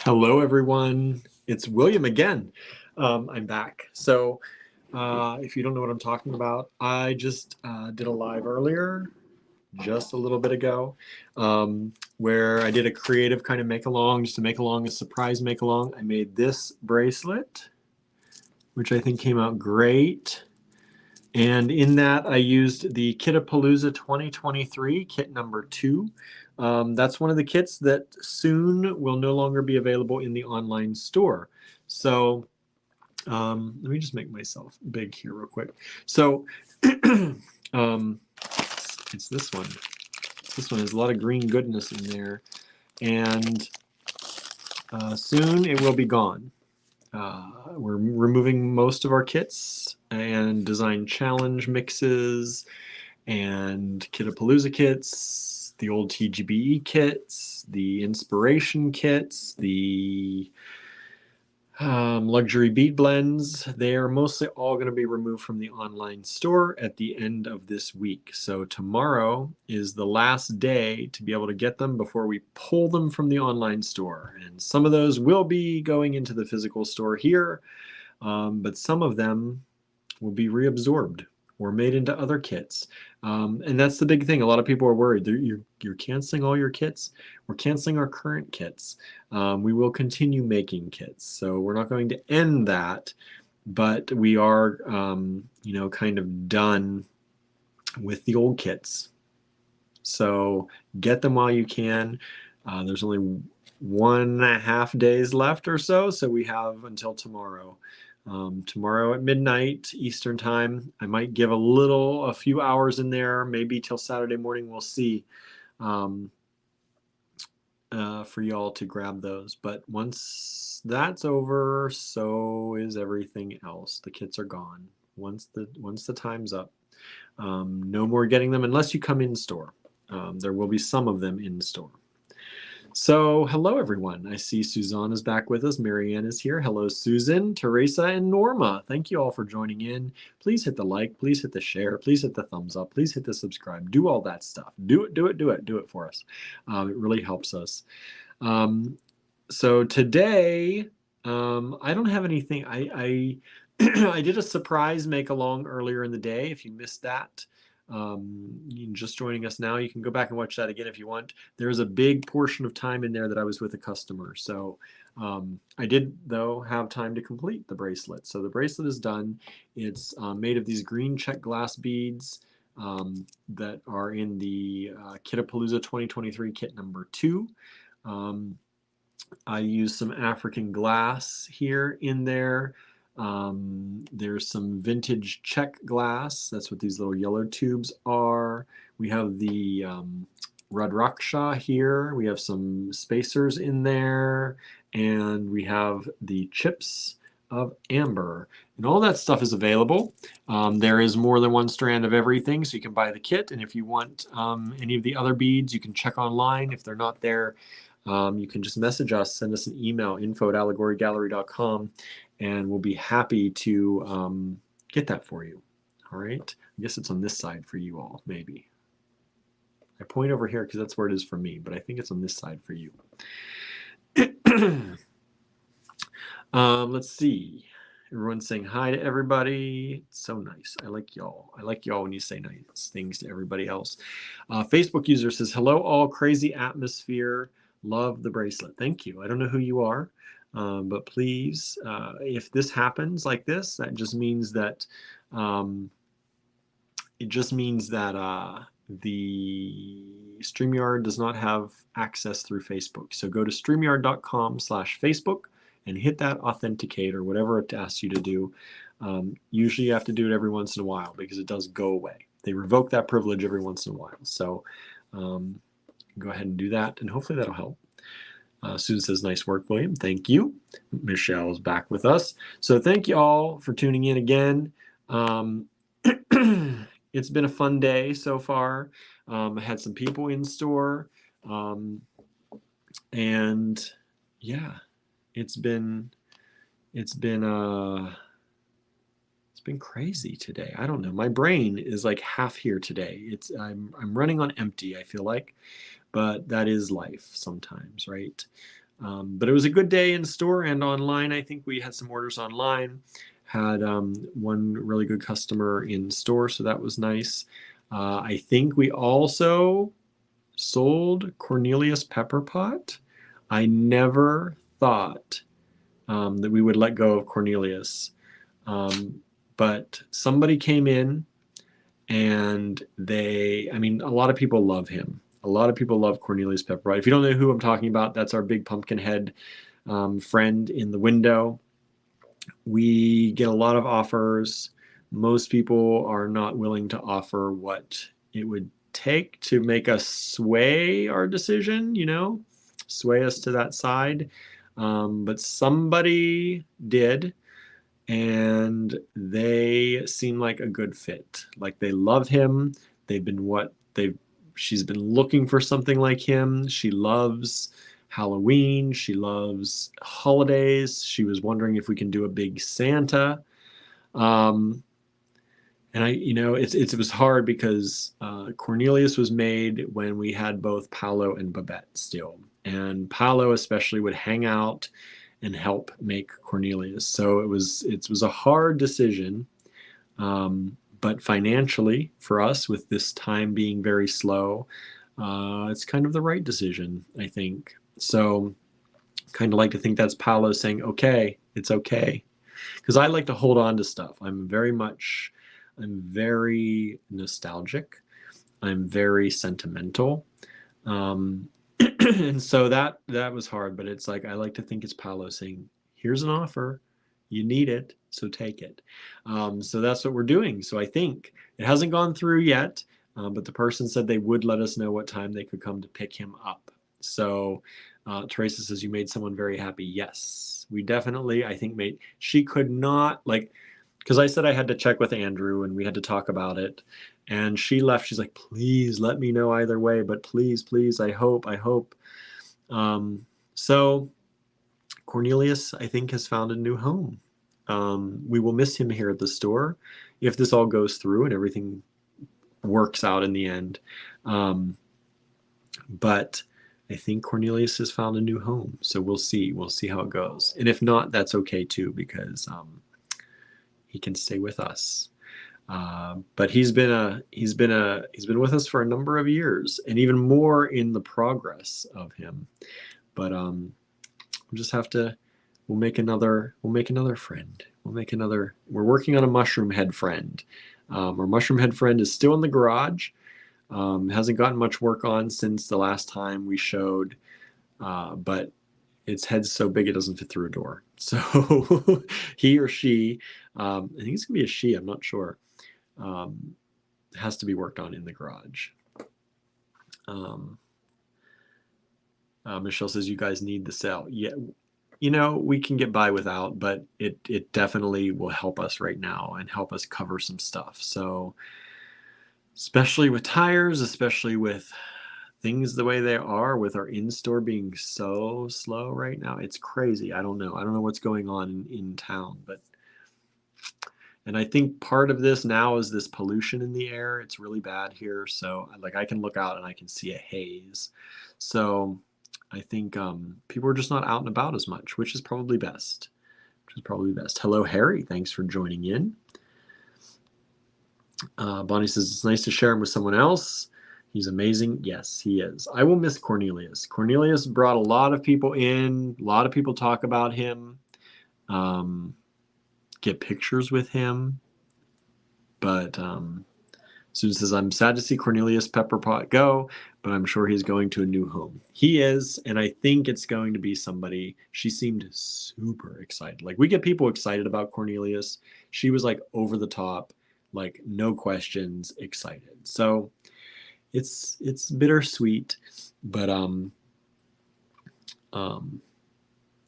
Hello, everyone. It's William again. I'm back. So, if you don't know what I'm talking about, I just did a live earlier, just a little bit ago, where I did a creative kind of make along, just to make along a surprise make along. I made this bracelet, which I think came out great. And in that, I used the Kitapalooza 2023 kit number 2. That's one of the kits that soon will no longer be available in the online store. So let me just make myself big here real quick. So it's this one. This one has a lot of green goodness in there. And soon it will be gone. We're removing most of our kits and design challenge mixes and Kitapalooza kits, the old TGBE kits, the inspiration kits, the luxury bead blends. They are mostly all going to be removed from the online store at the end of this week. So tomorrow is the last day to be able to get them before we pull them from the online store. And some of those will be going into the physical store here, but some of them will be reabsorbed or made into other kits. And that's the big thing. A lot of people are worried. You're canceling all your kits. We're canceling our current kits. We will continue making kits. So we're not going to end that, but we are, kind of done with the old kits. So get them while you can. There's only 1.5 days left or so. So we have until tomorrow. Tomorrow at midnight Eastern time. I might give a few hours in there, maybe till Saturday morning. We'll see, for y'all to grab those. But once that's over, so is everything else. The kits are gone. Once the time's up, no more getting them unless you come in store. There will be some of them in store. So hello, everyone. I see Suzanne is back with us. Marianne is here. Hello, Susan, Teresa, and Norma. Thank you all for joining in. Please hit the like. Please hit the share. Please hit the thumbs up. Please hit the subscribe. Do all that stuff. Do it for us. It really helps us. So today, I don't have anything. I I did a surprise make along earlier in the day. If you missed that, just joining us now, you can go back and watch that again if you want. There's a big portion of time in there that I was with a customer. So I did, though, have time to complete the bracelet. So the bracelet is done. It's made of these green check glass beads that are in the Kitapalooza 2023 kit number 2. I used some African glass here in there. There's some vintage check glass. That's what these little yellow tubes are. We have the Rudraksha here. We have some spacers in there. And we have the chips of amber. And all that stuff is available. There is more than one strand of everything, so you can buy the kit. And if you want any of the other beads, you can check online. If they're not there, you can just message us, send us an email, info@allegorygallery.com, and we'll be happy to get that for you. All right. I guess it's on this side for you all, maybe. I point over here because that's where it is for me, but I think it's on this side for you. Let's see. Everyone's saying hi to everybody. It's so nice. I like y'all. I like y'all when you say nice things to everybody else. Facebook user says, hello, all. Crazy atmosphere. Love the bracelet. Thank you. I don't know who you are, but please, if this happens like this, that just means that the StreamYard does not have access through Facebook. So go to streamyard.com/Facebook and hit that authenticate or whatever it asks you to do. Usually you have to do it every once in a while because it does go away. They revoke that privilege every once in a while. So go ahead and do that, and hopefully that'll help. Susan says, nice work, William. Thank you. Michelle is back with us. So thank you all for tuning in again. It's been a fun day so far. I had some people in store. And yeah, it's been crazy today. I don't know. My brain is like half here today. I'm running on empty, I feel like. But that is life sometimes, right? But it was a good day in store and online. I think we had some orders online, had one really good customer in store, so that was nice. I think we also sold Cornelius Pepper Pot. I never thought that we would let go of Cornelius. But somebody came in and I mean, a lot of people love him. A lot of people love Cornelius Pepper Pot. If you don't know who I'm talking about, that's our big pumpkin head friend in the window. We get a lot of offers. Most people are not willing to offer what it would take to make us sway our decision, sway us to that side. But somebody did, and they seem like a good fit. Like they love him. She's been looking for something like him. She loves Halloween. She loves holidays. She was wondering if we can do a big Santa. And it was hard because Cornelius was made when we had both Paolo and Babette still. And Paolo especially would hang out and help make Cornelius. So it was a hard decision. But financially for us, with this time being very slow, it's kind of the right decision, I think. So kind of like to think that's Paolo saying, okay, it's okay. Because I like to hold on to stuff. I'm very nostalgic. I'm very sentimental. And so that was hard, but it's like I like to think it's Paolo saying, here's an offer, you need it, so take it. So that's what we're doing. So I think it hasn't gone through yet, but the person said they would let us know what time they could come to pick him up. So Teresa says, you made someone very happy. Yes, we definitely, I think, she could not, because I said I had to check with Andrew and we had to talk about it. And she left. She's like, please let me know either way, but please, I hope. So Cornelius, I think, has found a new home. We will miss him here at the store if this all goes through and everything works out in the end. But I think Cornelius has found a new home. So we'll see. We'll see how it goes. And if not, that's okay too, because he can stay with us. But he's been with us for a number of years, and even more in the progress of him. But we'll just have to. We'll make another friend. We're working on a mushroom head friend. Our mushroom head friend is still in the garage. Hasn't gotten much work on since the last time we showed, but its head's so big it doesn't fit through a door. So he or she, I think it's gonna be a she. I'm not sure. Has to be worked on in the garage. Michelle says, you guys need the sale. Yeah, we can get by without, but it definitely will help us right now and help us cover some stuff. So especially with tires, especially with things the way they are, with our in-store being so slow right now, it's crazy. I don't know what's going on in town, and I think part of this now is this pollution in the air. It's really bad here. So I can look out and I can see a haze. So I think people are just not out and about as much, which is probably best. Hello, Harry. Thanks for joining in. Bonnie says, it's nice to share him with someone else. He's amazing. Yes, he is. I will miss Cornelius. Cornelius brought a lot of people in. A lot of people talk about him. Get pictures with him. But Susan says, I'm sad to see Cornelius Pepperpot go, but I'm sure he's going to a new home. He is, and I think it's going to be somebody. She seemed super excited. We get people excited about Cornelius. She was over the top, no questions, excited. So it's bittersweet, but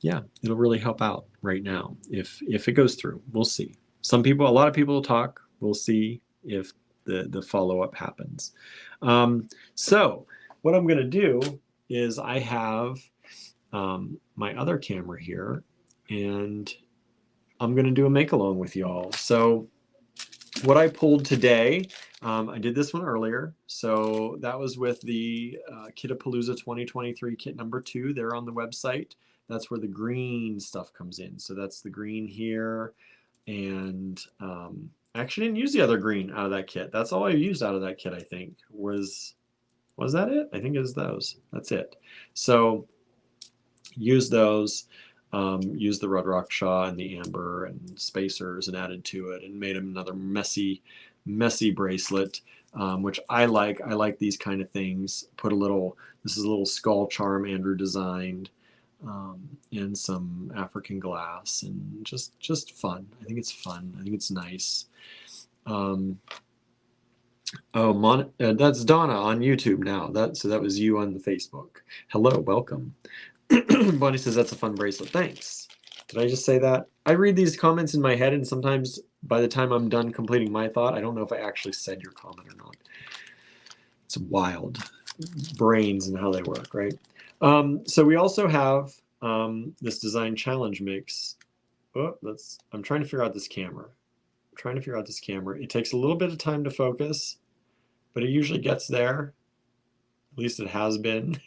yeah, it'll really help out right now if it goes through. We'll see. A lot of people will talk. We'll see if the follow-up happens. So what I'm going to do is I have my other camera here, and I'm going to do a make-along with y'all. So what I pulled today, I did this one earlier. So that was with the Kitapalooza 2023 kit number 2. They're on the website. That's where the green stuff comes in. So that's the green here. And I actually didn't use the other green out of that kit. That's all I used out of that kit, I think. Was that it? I think it was those. That's it. So use those. Used the Red Rock Shaw and the amber and spacers and added to it and made him another messy bracelet, which I like. I like these kind of things. Put a little, this is a little skull charm Andrew designed, and some African glass, and just fun. I think it's fun. I think it's nice. That's Donna on YouTube now. So that was you on the Facebook. Hello, welcome. Bonnie says that's a fun bracelet. Thanks. Did I just say that? I read these comments in my head, and sometimes by the time I'm done completing my thought, I don't know if I actually said your comment or not. It's wild. Brains and how they work, right? So we also have this design challenge mix. I'm trying to figure out this camera. It takes a little bit of time to focus, but it usually gets there. At least it has been.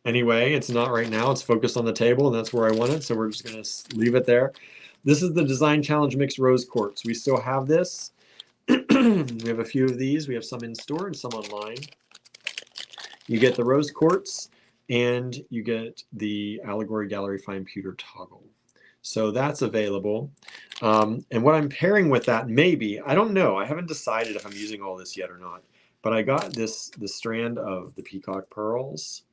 Anyway, it's not right now. It's focused on the table, and that's where I want it. So we're just going to leave it there. This is the Design Challenge Mix Rose Quartz. We still have this. We have a few of these. We have some in store and some online. You get the rose quartz, and you get the Allegory Gallery Fine Pewter toggle. So that's available. And what I'm pairing with that, maybe, I don't know. I haven't decided if I'm using all this yet or not. But I got the strand of the peacock pearls,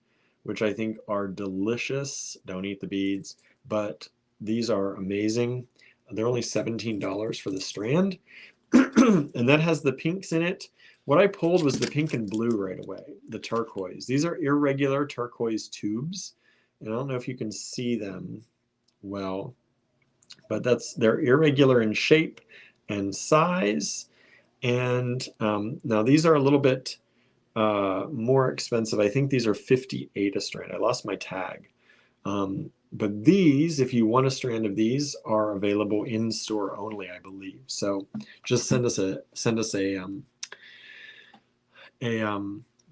which I think are delicious. Don't eat the beads, but these are amazing. They're only $17 for the strand. And that has the pinks in it. What I pulled was the pink and blue right away, the turquoise. These are irregular turquoise tubes. And I don't know if you can see them well, but they're irregular in shape and size. And now these are a little bit more expensive. I think these are 58 a strand. I lost my tag. But these, if you want a strand of these, are available in store only, I believe. So just send us a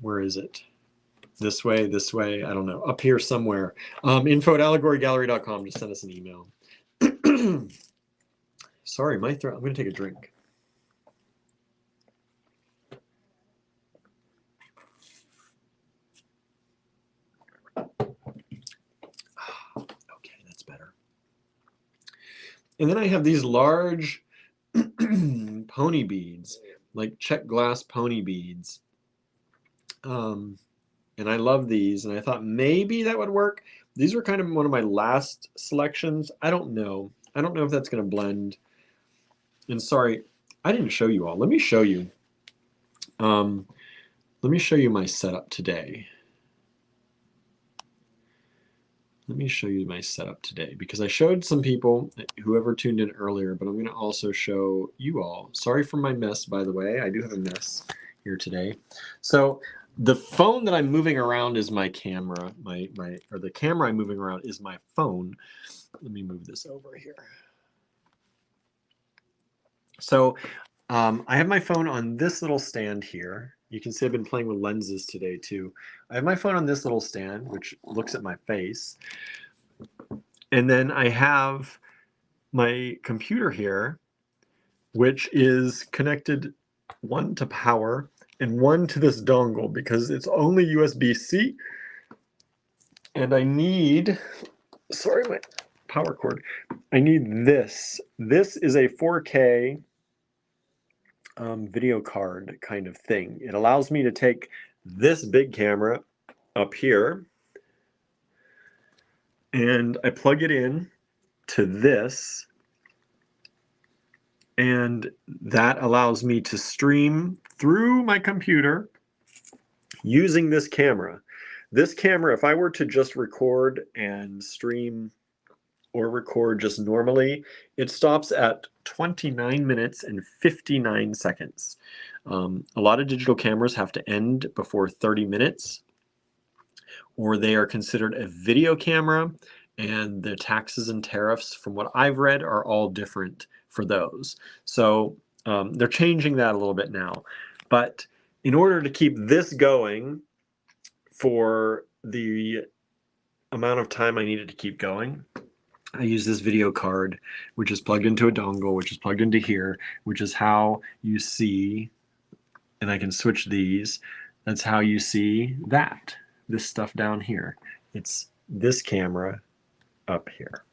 where is it? This way, I don't know, up here somewhere. info@allegorygallery.com. Just send us an email. Sorry, my throat. I'm going to take a drink. Okay, that's better. And then I have these large pony beads, like check glass pony beads. And I love these, and I thought maybe that would work. These were kind of one of my last selections. I don't know. I don't know if that's going to blend. And sorry, I didn't show you all. Let me show you. Let me show you my setup today. Let me show you my setup today, because I showed some people, whoever tuned in earlier, but I'm going to also show you all. Sorry for my mess, by the way. I do have a mess here today. So the phone that I'm moving around is my camera. Or the camera I'm moving around is my phone. Let me move this over here. So I have my phone on this little stand here. You can see I've been playing with lenses today too. I have my phone on this little stand, which looks at my face. And then I have my computer here, which is connected one to power and one to this dongle, because it's only USB-C. And I need, sorry, my power cord. I need this. This is a 4K video card kind of thing. It allows me to take this big camera up here, and I plug it in to this, and that allows me to stream through my computer using this camera. This camera, if I were to just record and stream or record just normally, it stops at 29 minutes and 59 seconds. A lot of digital cameras have to end before 30 minutes, or they are considered a video camera, and the taxes and tariffs, from what I've read, are all different for those. So They're changing that a little bit now. But in order to keep this going for the amount of time I needed to keep going, I use this video card, which is plugged into a dongle, which is plugged into here, which is how you see, and I can switch these. That's how you see this stuff down here. It's this camera up here.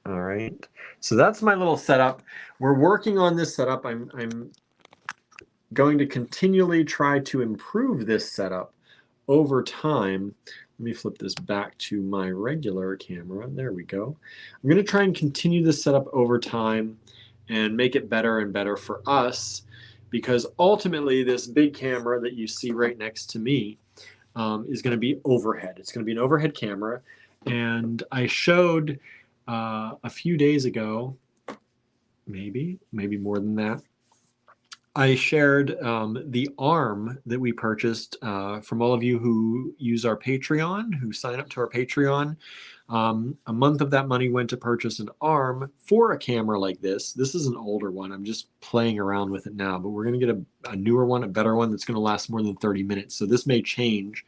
All right. So that's my little setup. We're working on this setup. I'm going to continually try to improve this setup over time. Let me flip this back to my regular camera. There we go. I'm going to try and continue this setup over time and make it better and better for us, because ultimately this big camera that you see right next to me is going to be overhead. It's going to be an overhead camera. And I showed a few days ago, maybe more than that, I shared the arm that we purchased from all of you who use our Patreon, who sign up to our Patreon. A month of that money went to purchase an arm for a camera like this. This is an older one. I'm just playing around with it now, but we're going to get a newer one, a better one that's going to last more than 30 minutes. So this may change.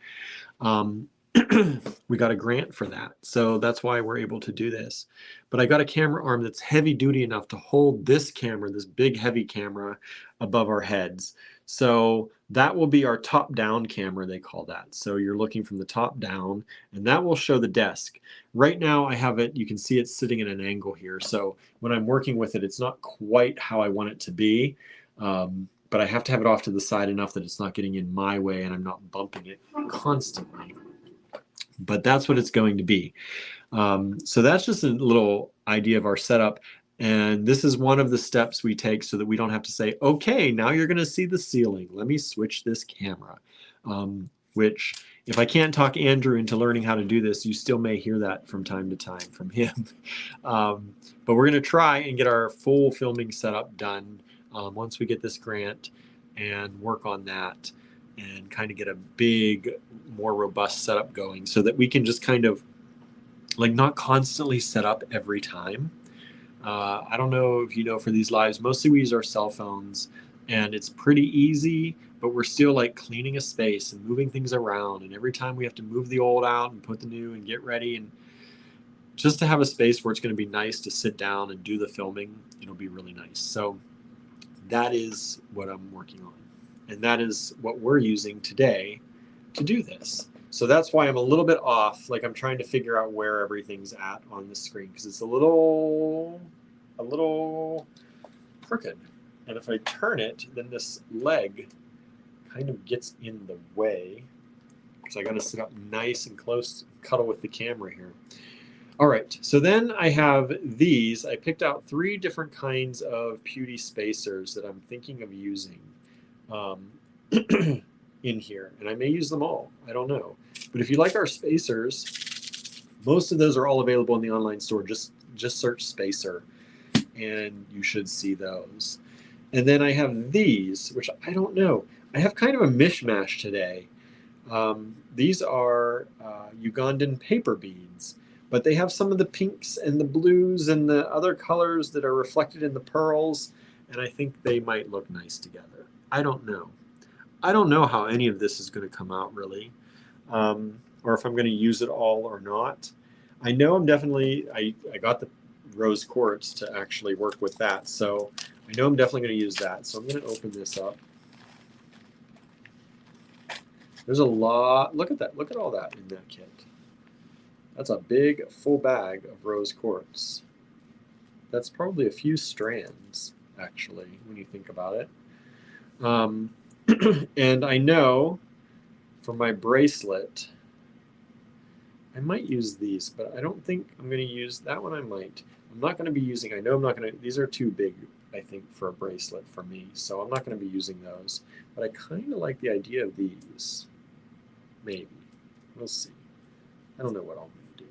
We got a grant for that. So that's why we're able to do this. But I got a camera arm that's heavy duty enough to hold this camera, this big heavy camera, above our heads. So that will be our top down camera, they call that. So you're looking from the top down, and that will show the desk. Right now I have it, you can see it's sitting at an angle here. So when I'm working with it, it's not quite how I want it to be. But I have to have it off to the side enough that it's not getting in my way and I'm not bumping it constantly. But that's what it's going to be. So that's just a little idea of our setup. And this is one of the steps we take so that we don't have to say, okay, now you're going to see the ceiling. Let me switch this camera. Which, if I can't talk Andrew into learning how to do this, you still may hear that from time to time from him. But we're going to try and get our full filming setup done once we get this grant and work on that and kind of get a big, more robust setup going so that we can just kind of like not constantly set up every time. I don't know if you know, for these lives, mostly we use our cell phones and it's pretty easy, but we're still like cleaning a space and moving things around. And every time we have to move the old out and put the new and get ready, and just to have a space where it's going to be nice to sit down and do the filming, it'll be really nice. So that is what I'm working on. And that is what we're using today to do this. So that's why I'm a little bit off. Like I'm trying to figure out where everything's at on the screen because it's a little crooked. And if I turn it, then this leg kind of gets in the way because I got to sit up nice and close, cuddle with the camera here. All right, so then I have these. I picked out 3 different kinds of Pewdie spacers that I'm thinking of using in here, and I may use them all. I don't know. But if you like our spacers, most of those are all available in the online store. Just search spacer, and you should see those. And then I have these, which I don't know. I have kind of a mishmash today. These are Ugandan paper beads, but they have some of the pinks and the blues and the other colors that are reflected in the pearls, and I think they might look nice together. I don't know. I don't know how any of this is going to come out really, or if I'm going to use it all or not. I know I'm definitely, I got the rose quartz to actually work with that, so I know I'm definitely going to use that. So I'm going to open this up. There's a lot, look at that, look at all that in that kit. That's a big full bag of rose quartz. That's probably a few strands, actually, when you think about it. And I know for my bracelet, I might use these, but I don't think I'm going to use that one. I might. I'm not going to be using, I know I'm not going to, these are too big, I think, for a bracelet for me. So I'm not going to be using those. But I kind of like the idea of these. Maybe. We'll see. I don't know what I'm going to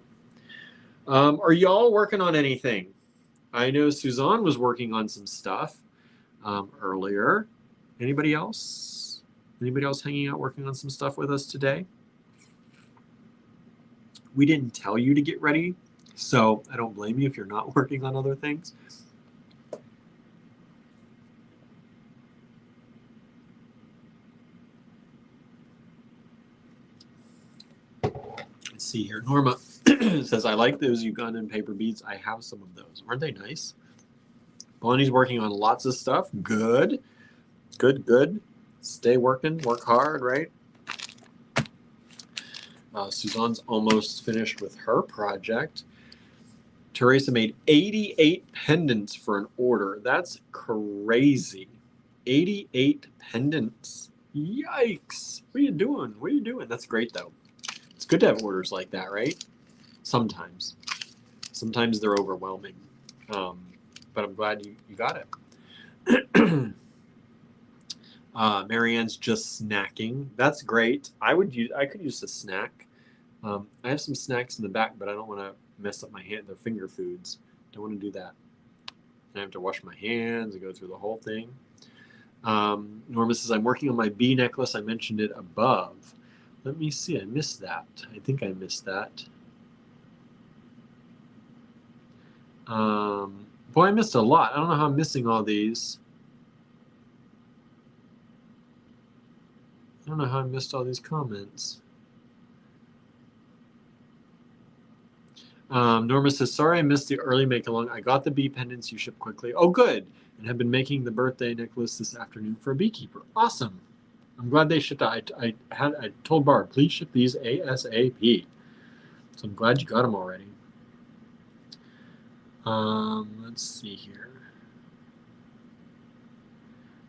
do. Are y'all working on anything? I know Suzanne was working on some stuff earlier. Anybody else? Anybody else hanging out working on some stuff with us today? We didn't tell you to get ready, so I don't blame you if you're not working on other things. see here. Norma says, I like those Ugandan paper beads. I have some of those. Aren't they nice? Bonnie's working on lots of stuff. Good. Good, good. Stay working. Work hard, right? Suzanne's almost finished with her project. Teresa made 88 pendants for an order. That's crazy. 88 pendants. Yikes. What are you doing? What are you doing? That's great, though. It's good to have orders like that, right? Sometimes. Sometimes they're overwhelming. But I'm glad you got it. Marianne's just snacking. That's great. I could use a snack. I have some snacks in the back, but I don't want to mess up my hand. They're finger foods. Don't want to do that. I have to wash my hands and go through the whole thing. Norma says, I'm working on my bee necklace. I mentioned it above. Let me see. I missed that. I think I missed that. Boy, I missed a lot. I don't know how I'm missing all these. I don't know how I missed all these comments. Norma says, sorry I missed the early make-along. I got the bee pendants you shipped quickly. Oh, good. And have been making the birthday necklace this afternoon for a beekeeper. Awesome. I'm glad they shipped out. I told Barb, please ship these ASAP. So I'm glad you got them already. Let's see here.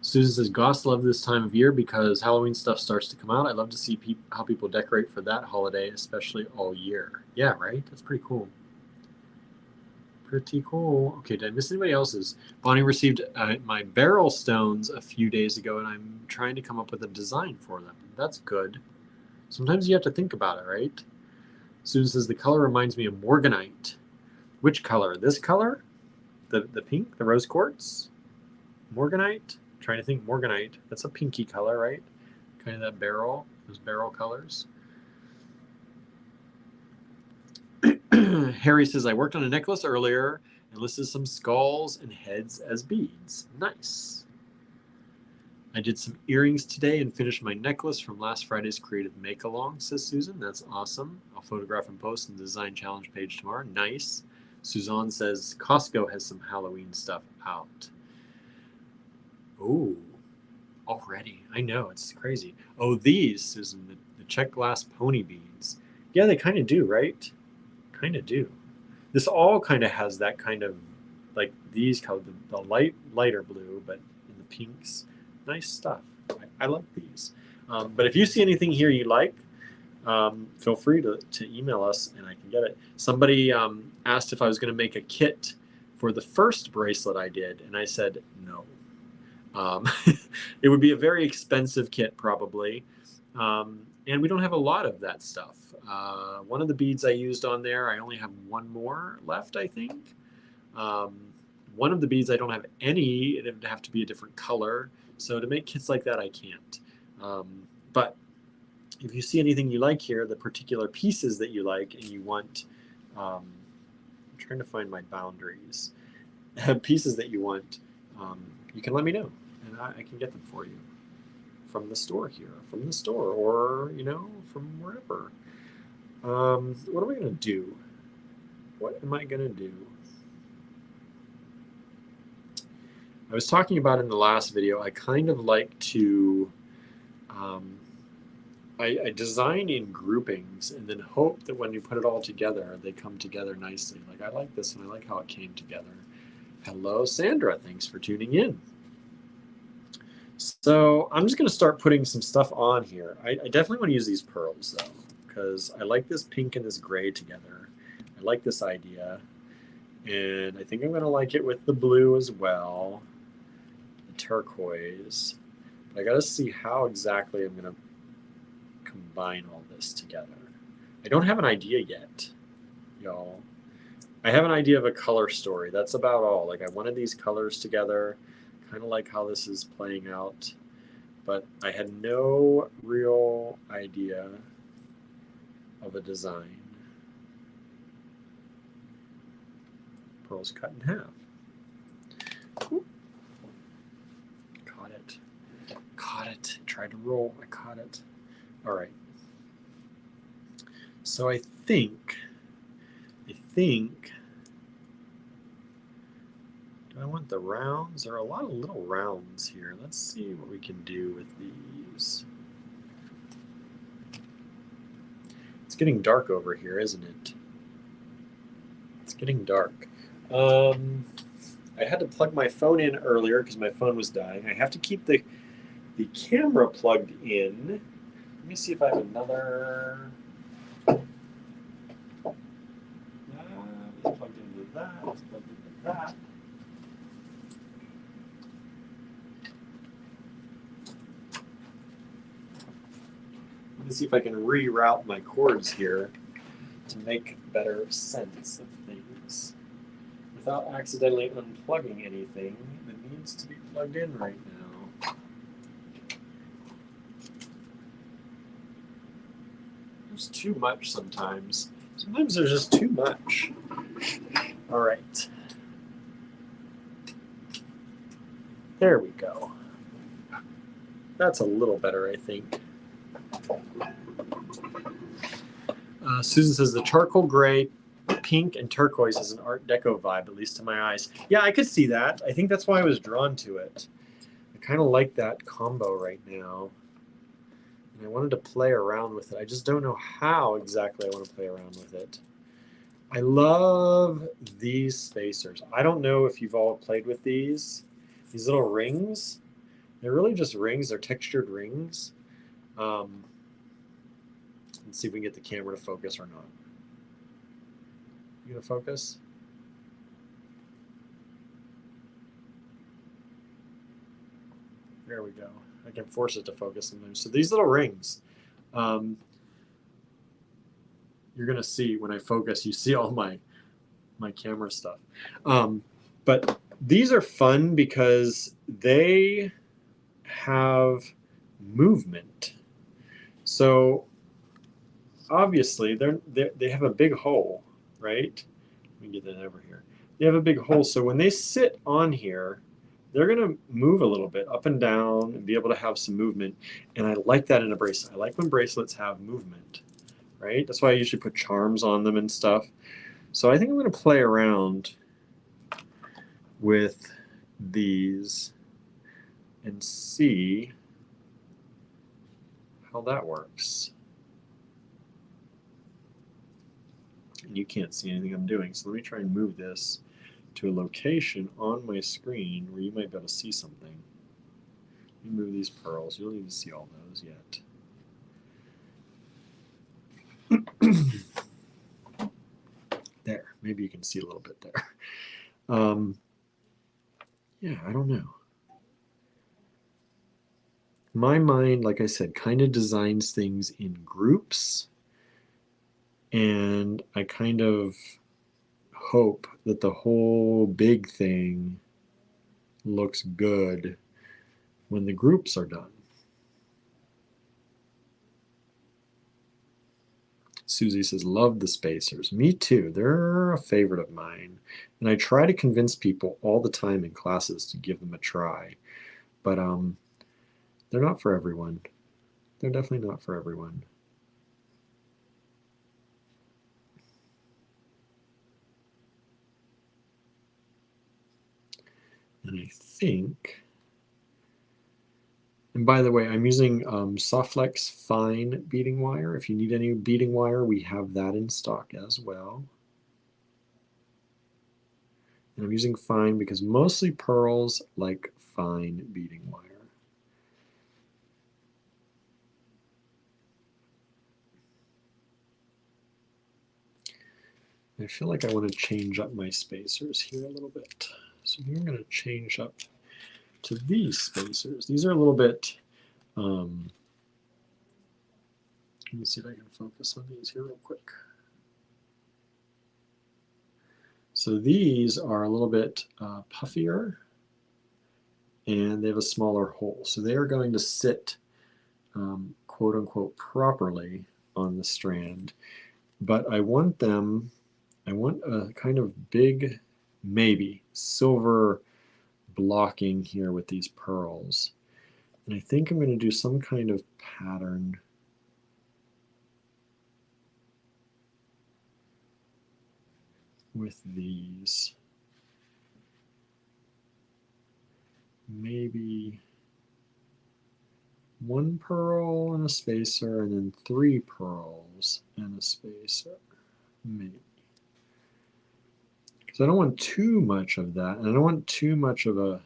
Susan says, Goss love this time of year because Halloween stuff starts to come out. I love to see how people decorate for that holiday, especially all year. Yeah, right? That's pretty cool. Pretty cool. Okay, did I miss anybody else's? Bonnie received my barrel stones a few days ago, and I'm trying to come up with a design for them. That's good. Sometimes you have to think about it, right? Susan says, the color reminds me of morganite. Which color? This color? The pink? The rose quartz? Morganite? I'm trying to think. Morganite. That's a pinky color, right? Kind of that barrel. Those barrel colors. Harry says, I worked on a necklace earlier and listed some skulls and heads as beads. Nice. I did some earrings today and finished my necklace from last Friday's creative make-along, says Susan. That's awesome. I'll photograph and post on the design challenge page tomorrow. Nice. Suzanne says, Costco has some Halloween stuff out. Oh, already. I know, it's crazy. Oh, these, Susan, the check glass pony beads. Yeah, they kind of do, right? Kind of do. This all kind of has that kind of, like these colors, the lighter blue, but in the pinks. Nice stuff. I like these. But if you see anything here you like, feel free to email us and I can get it. Somebody asked if I was going to make a kit for the first bracelet I did, and I said no. It would be a very expensive kit probably, and we don't have a lot of that stuff. One of the beads I used on there, I only have one more left, I think. One of the beads I don't have any. It would have to be a different color. So to make kits like that, I can't. But if you see anything you like here, the particular pieces that you like and you want, I'm trying to find my boundaries, pieces that you want, you can let me know and I can get them for you from the store here, from the store, or, you know, from wherever. What am I going to do? What am I going to do? I was talking about in the last video, I kind of like to, I design in groupings and then hope that when you put it all together, they come together nicely. Like, I like this and I like how it came together. Hello, Sandra. Thanks for tuning in. So I'm just going to start putting some stuff on here. I definitely want to use these pearls, though, because I like this pink and this gray together. I like this idea. And I think I'm going to like it with the blue as well, the turquoise. But I got to see how exactly I'm going to combine all this together. I don't have an idea yet, y'all. I have an idea of a color story. That's about all. Like, I wanted these colors together, kind of like how this is playing out, but I had no real idea of a design. Pearls cut in half. Ooh. Caught it. Caught it. Tried to roll. I caught it. All right. So I think, do I want the rounds? There are a lot of little rounds here. Let's see what we can do with these. It's getting dark over here, isn't it? It's getting dark. I had to plug my phone in earlier because my phone was dying. I have to keep the camera plugged in. Let me see if I have another. It's plugged into that. It's plugged into that. Let me see if I can reroute my cords here to make better sense of things without accidentally unplugging anything that needs to be plugged in right now. There's too much sometimes. Sometimes there's just too much. All right. There we go. That's a little better, I think. Susan says the charcoal gray, pink, and turquoise is an Art Deco vibe, at least to my eyes. Yeah, I could see that. I think that's why I was drawn to it. I kind of like that combo right now. And I wanted to play around with it. I just don't know how exactly I want to play around with it. I love these spacers. I don't know if you've all played with these little rings. They're really just rings. They're textured rings. Let's see if we can get the camera to focus or not. You gonna focus? There we go. I can force it to focus sometimes. So these little rings, you're gonna see when I focus, you see all my camera stuff. But these are fun because they have movement. So obviously they have a big hole, right? Let me get that over here. They have a big hole, so when they sit on here, they're going to move a little bit up and down and be able to have some movement. And I like that in a bracelet. I like when bracelets have movement, right? That's why I usually put charms on them and stuff. So I think I'm going to play around with these and see how that works. And you can't see anything I'm doing, so let me try and move this to a location on my screen where you might be able to see something. Let me move these pearls. You don't need to see all those yet. There, maybe you can see a little bit there. Yeah, I don't know. My mind, like I said, kind of designs things in groups, and I kind of hope that the whole big thing looks good when the groups are done. Susie says, love the spacers. Me too. They're a favorite of mine. And I try to convince people all the time in classes to give them a try. But they're not for everyone. They're definitely not for everyone. And I think, and by the way, I'm using Softflex fine beading wire. If you need any beading wire, we have that in stock as well. And I'm using fine because mostly pearls like fine beading wire. I feel like I want to change up my spacers here a little bit. So here I'm going to change up to these spacers. These are a little bit, let me see if I can focus on these here real quick. So these are a little bit puffier, and they have a smaller hole. So they are going to sit, quote unquote, properly on the strand. But I want them, I want a kind of big, maybe, silver blocking here with these pearls. And I think I'm going to do some kind of pattern. with these. Maybe 1 pearl and a spacer, and then 3 pearls and a spacer. Maybe. Because I don't want too much of that, and I don't want too much of a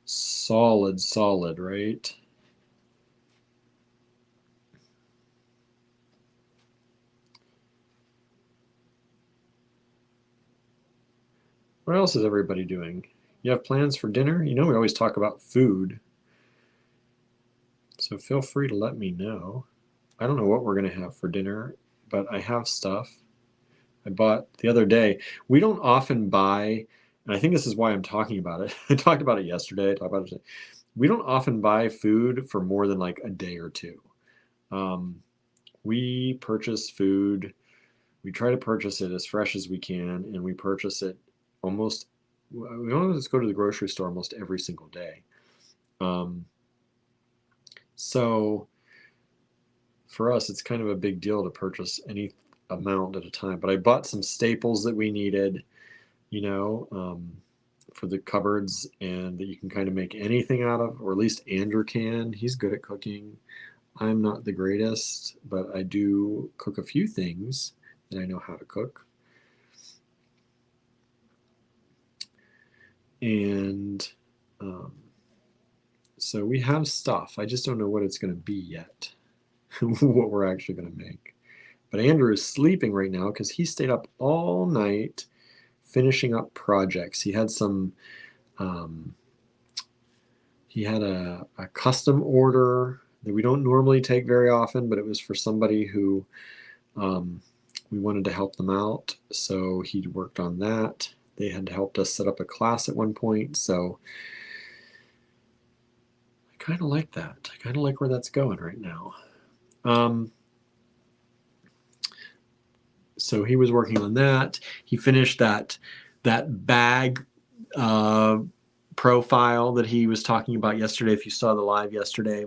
solid, right? What else is everybody doing? You have plans for dinner? You know we always talk about food, so feel free to let me know. I don't know what we're going to have for dinner, but I have stuff. I bought the other day. We don't often buy, and I think this is why I'm talking about it. I talked about it yesterday. I talked about it today. We don't often buy food for more than like a day or two. We purchase food. We try to purchase it as fresh as we can, and we purchase it almost. We almost go to the grocery store almost every single day. So for us, it's kind of a big deal to purchase any amount at a time. But I bought some staples that we needed, you know, for the cupboards, and that you can kind of make anything out of, or at least Andrew can. He's good at cooking. I'm not the greatest, but I do cook a few things that I know how to cook. And so we have stuff. I just don't know what it's going to be yet, what we're actually going to make. But Andrew is sleeping right now because he stayed up all night finishing up projects. He had some, he had a custom order that we don't normally take very often, but it was for somebody who we wanted to help them out. So he worked on that. They had helped us set up a class at one point. So I kind of like that. I kind of like where that's going right now. So he was working on that. He finished that bag profile that he was talking about yesterday. If you saw the live yesterday,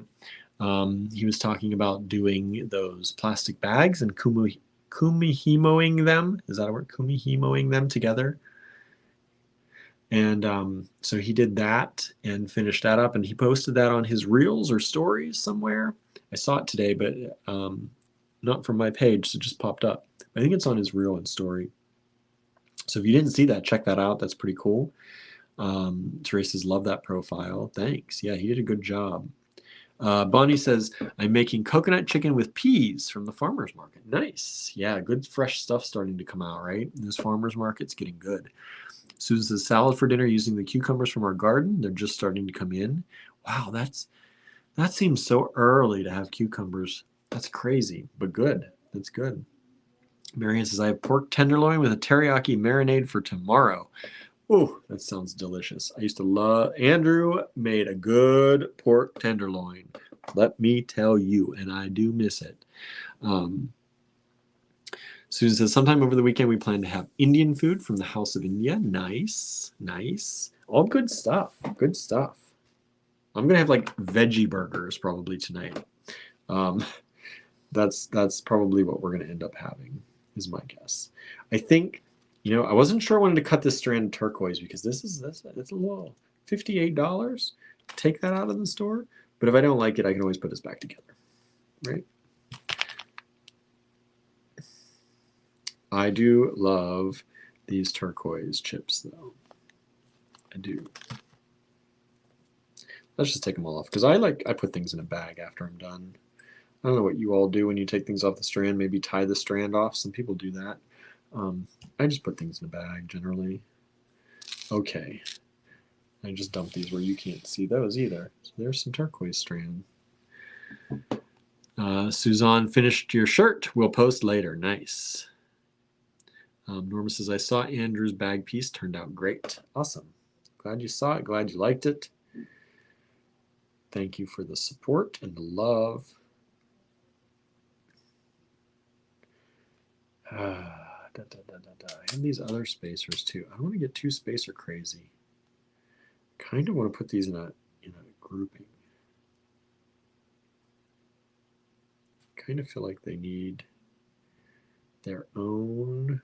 he was talking about doing those plastic bags and kumihimoing them. Is that a word? Kumihimoing them together. And so he did that and finished that up, and he posted that on his reels or stories somewhere. I saw it today, but not from my page, so it just popped up. I think it's on his reel and story. So if you didn't see that, check that out. That's pretty cool. Teresa's love that profile. Thanks. Yeah, he did a good job. Bonnie says, I'm making coconut chicken with peas from the farmer's market. Nice. Yeah, good fresh stuff starting to come out, right? This farmer's market's getting good. Susan says, salad for dinner using the cucumbers from our garden. They're just starting to come in. Wow, that seems so early to have cucumbers. That's crazy, but good. That's good. Marianne says, I have pork tenderloin with a teriyaki marinade for tomorrow. Oh, that sounds delicious. I used to love, Andrew made a good pork tenderloin. Let me tell you, and I do miss it. Susan says, sometime over the weekend we plan to have Indian food from the House of India. Nice, nice. All good stuff. Good stuff. I'm gonna have like veggie burgers probably tonight. That's probably what we're gonna end up having, is my guess. I think, I wasn't sure I wanted to cut this strand of turquoise because it's a little $58. Take that out of the store. But if I don't like it, I can always put this back together, right? I do love these turquoise chips, though. I do. Let's just take them all off because I put things in a bag after I'm done. I don't know what you all do when you take things off the strand. Maybe tie the strand off. Some people do that. I just put things in a bag generally. Okay. I just dumped these where you can't see those either. So there's some turquoise strand. Suzanne, finished your shirt. We'll post later. Nice. Norma says, I saw Andrew's bag piece. Turned out great. Awesome. Glad you saw it. Glad you liked it. Thank you for the support and the love. I have these other spacers too. I don't want to get too spacer crazy. Kind of want to put these in a grouping. Kind of feel like they need their own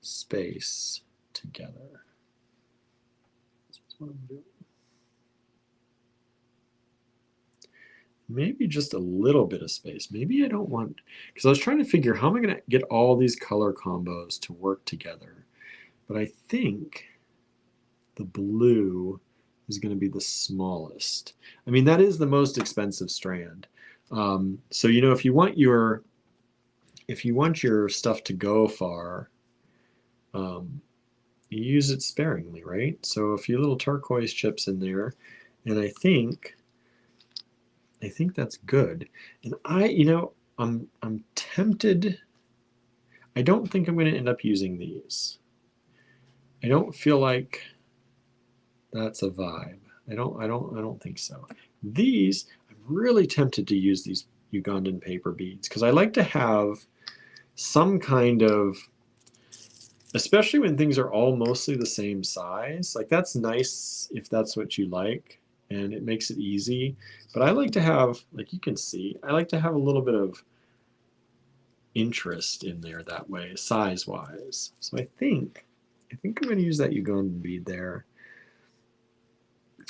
space together. That's what I'm doing. Maybe just a little bit of space. Maybe I don't want, because I was trying to figure how am I going to get all these color combos to work together. But I think the blue is going to be the smallest. I mean, that is the most expensive strand. So, you know, if you want your stuff to go far, you use it sparingly, right? So a few little turquoise chips in there, and I think that's good. And I'm tempted. I don't think I'm going to end up using these. I don't feel like that's a vibe. I don't think so. These, I'm really tempted to use these Ugandan paper beads because I like to have some kind of, especially when things are all mostly the same size. Like that's nice if that's what you like and it makes it easy. But I like to have, like you can see, I like to have a little bit of interest in there that way, size-wise. So I think I'm going to use that Ugandan bead there.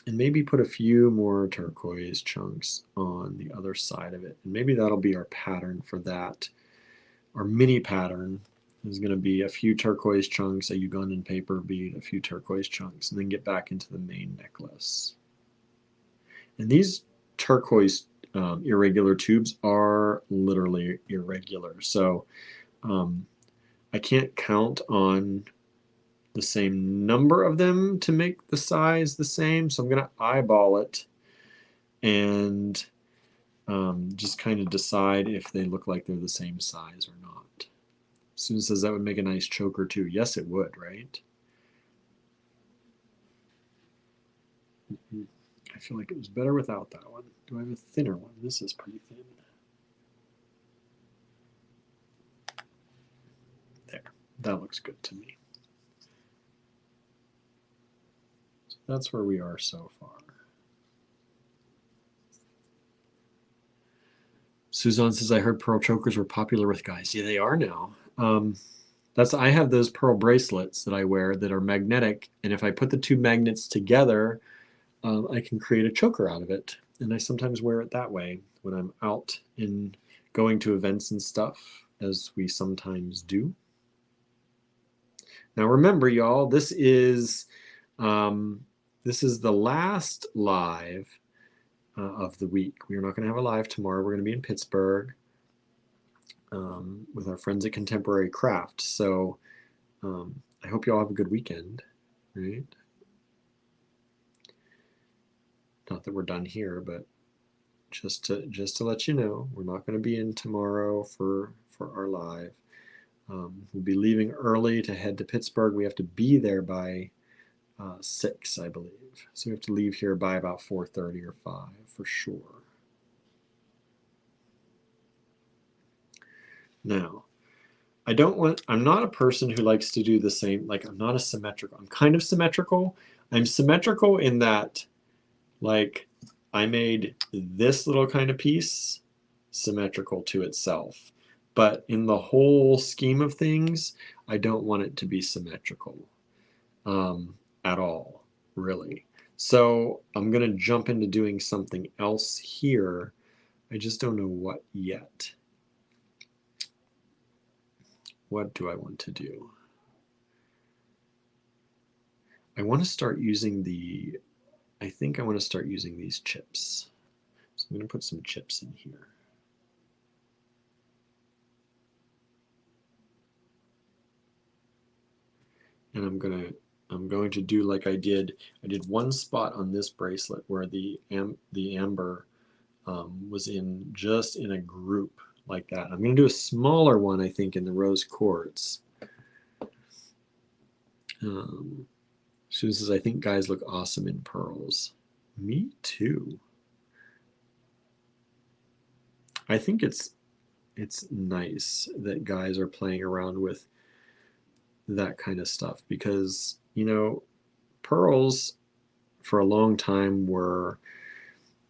And maybe put a few more turquoise chunks on the other side of it. And maybe that'll be our pattern for that. Our mini pattern is going to be a few turquoise chunks, a Ugandan paper bead, a few turquoise chunks, and then get back into the main necklace. And these turquoise irregular tubes are literally irregular. So I can't count on the same number of them to make the size the same. So I'm going to eyeball it and just kind of decide if they look like they're the same size or not. Susan says that would make a nice choker too. Yes, it would, right? I feel like it was better without that one. Do I have a thinner one? This is pretty thin. There, that looks good to me. So that's where we are so far. Suzanne says, I heard pearl chokers were popular with guys. Yeah, they are now. I have those pearl bracelets that I wear that are magnetic, and if I put the two magnets together, I can create a choker out of it. And I sometimes wear it that way when I'm out in going to events and stuff, as we sometimes do. Now remember, y'all, this is the last live of the week. We are not going to have a live tomorrow. We're going to be in Pittsburgh with our friends at Contemporary Craft. So I hope you all have a good weekend, right? Not that we're done here, but just to let you know, we're not going to be in tomorrow for our live. We'll be leaving early to head to Pittsburgh. We have to be there by 6, I believe. So we have to leave here by about 4:30 or 5 for sure. Now, I'm not a person who likes to do the same, like I'm not a symmetrical. I'm kind of symmetrical. I'm symmetrical in that, like, I made this little kind of piece symmetrical to itself. But in the whole scheme of things, I don't want it to be symmetrical at all, really. So I'm going to jump into doing something else here. I just don't know what yet. What do I want to do? I want to start using I think I want to start using these chips. So I'm going to put some chips in here. And I'm going to do like I did one spot on this bracelet where the amber was just in a group like that. I'm going to do a smaller one, I think, in the rose quartz. Susan says, I think guys look awesome in pearls. Me too. I think it's nice that guys are playing around with that kind of stuff because, you know, pearls for a long time were,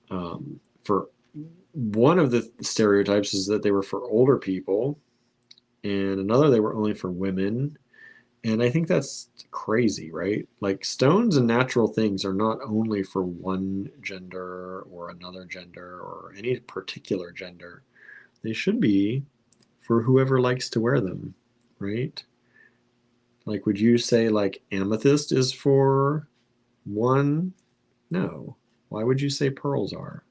for one of the stereotypes is that they were for older people, and another they were only for women, And I think that's crazy, right? Like stones and natural things are not only for one gender or another gender or any particular gender. They should be for whoever likes to wear them, right? Like, would you say like amethyst is for one? No. Why would you say pearls are?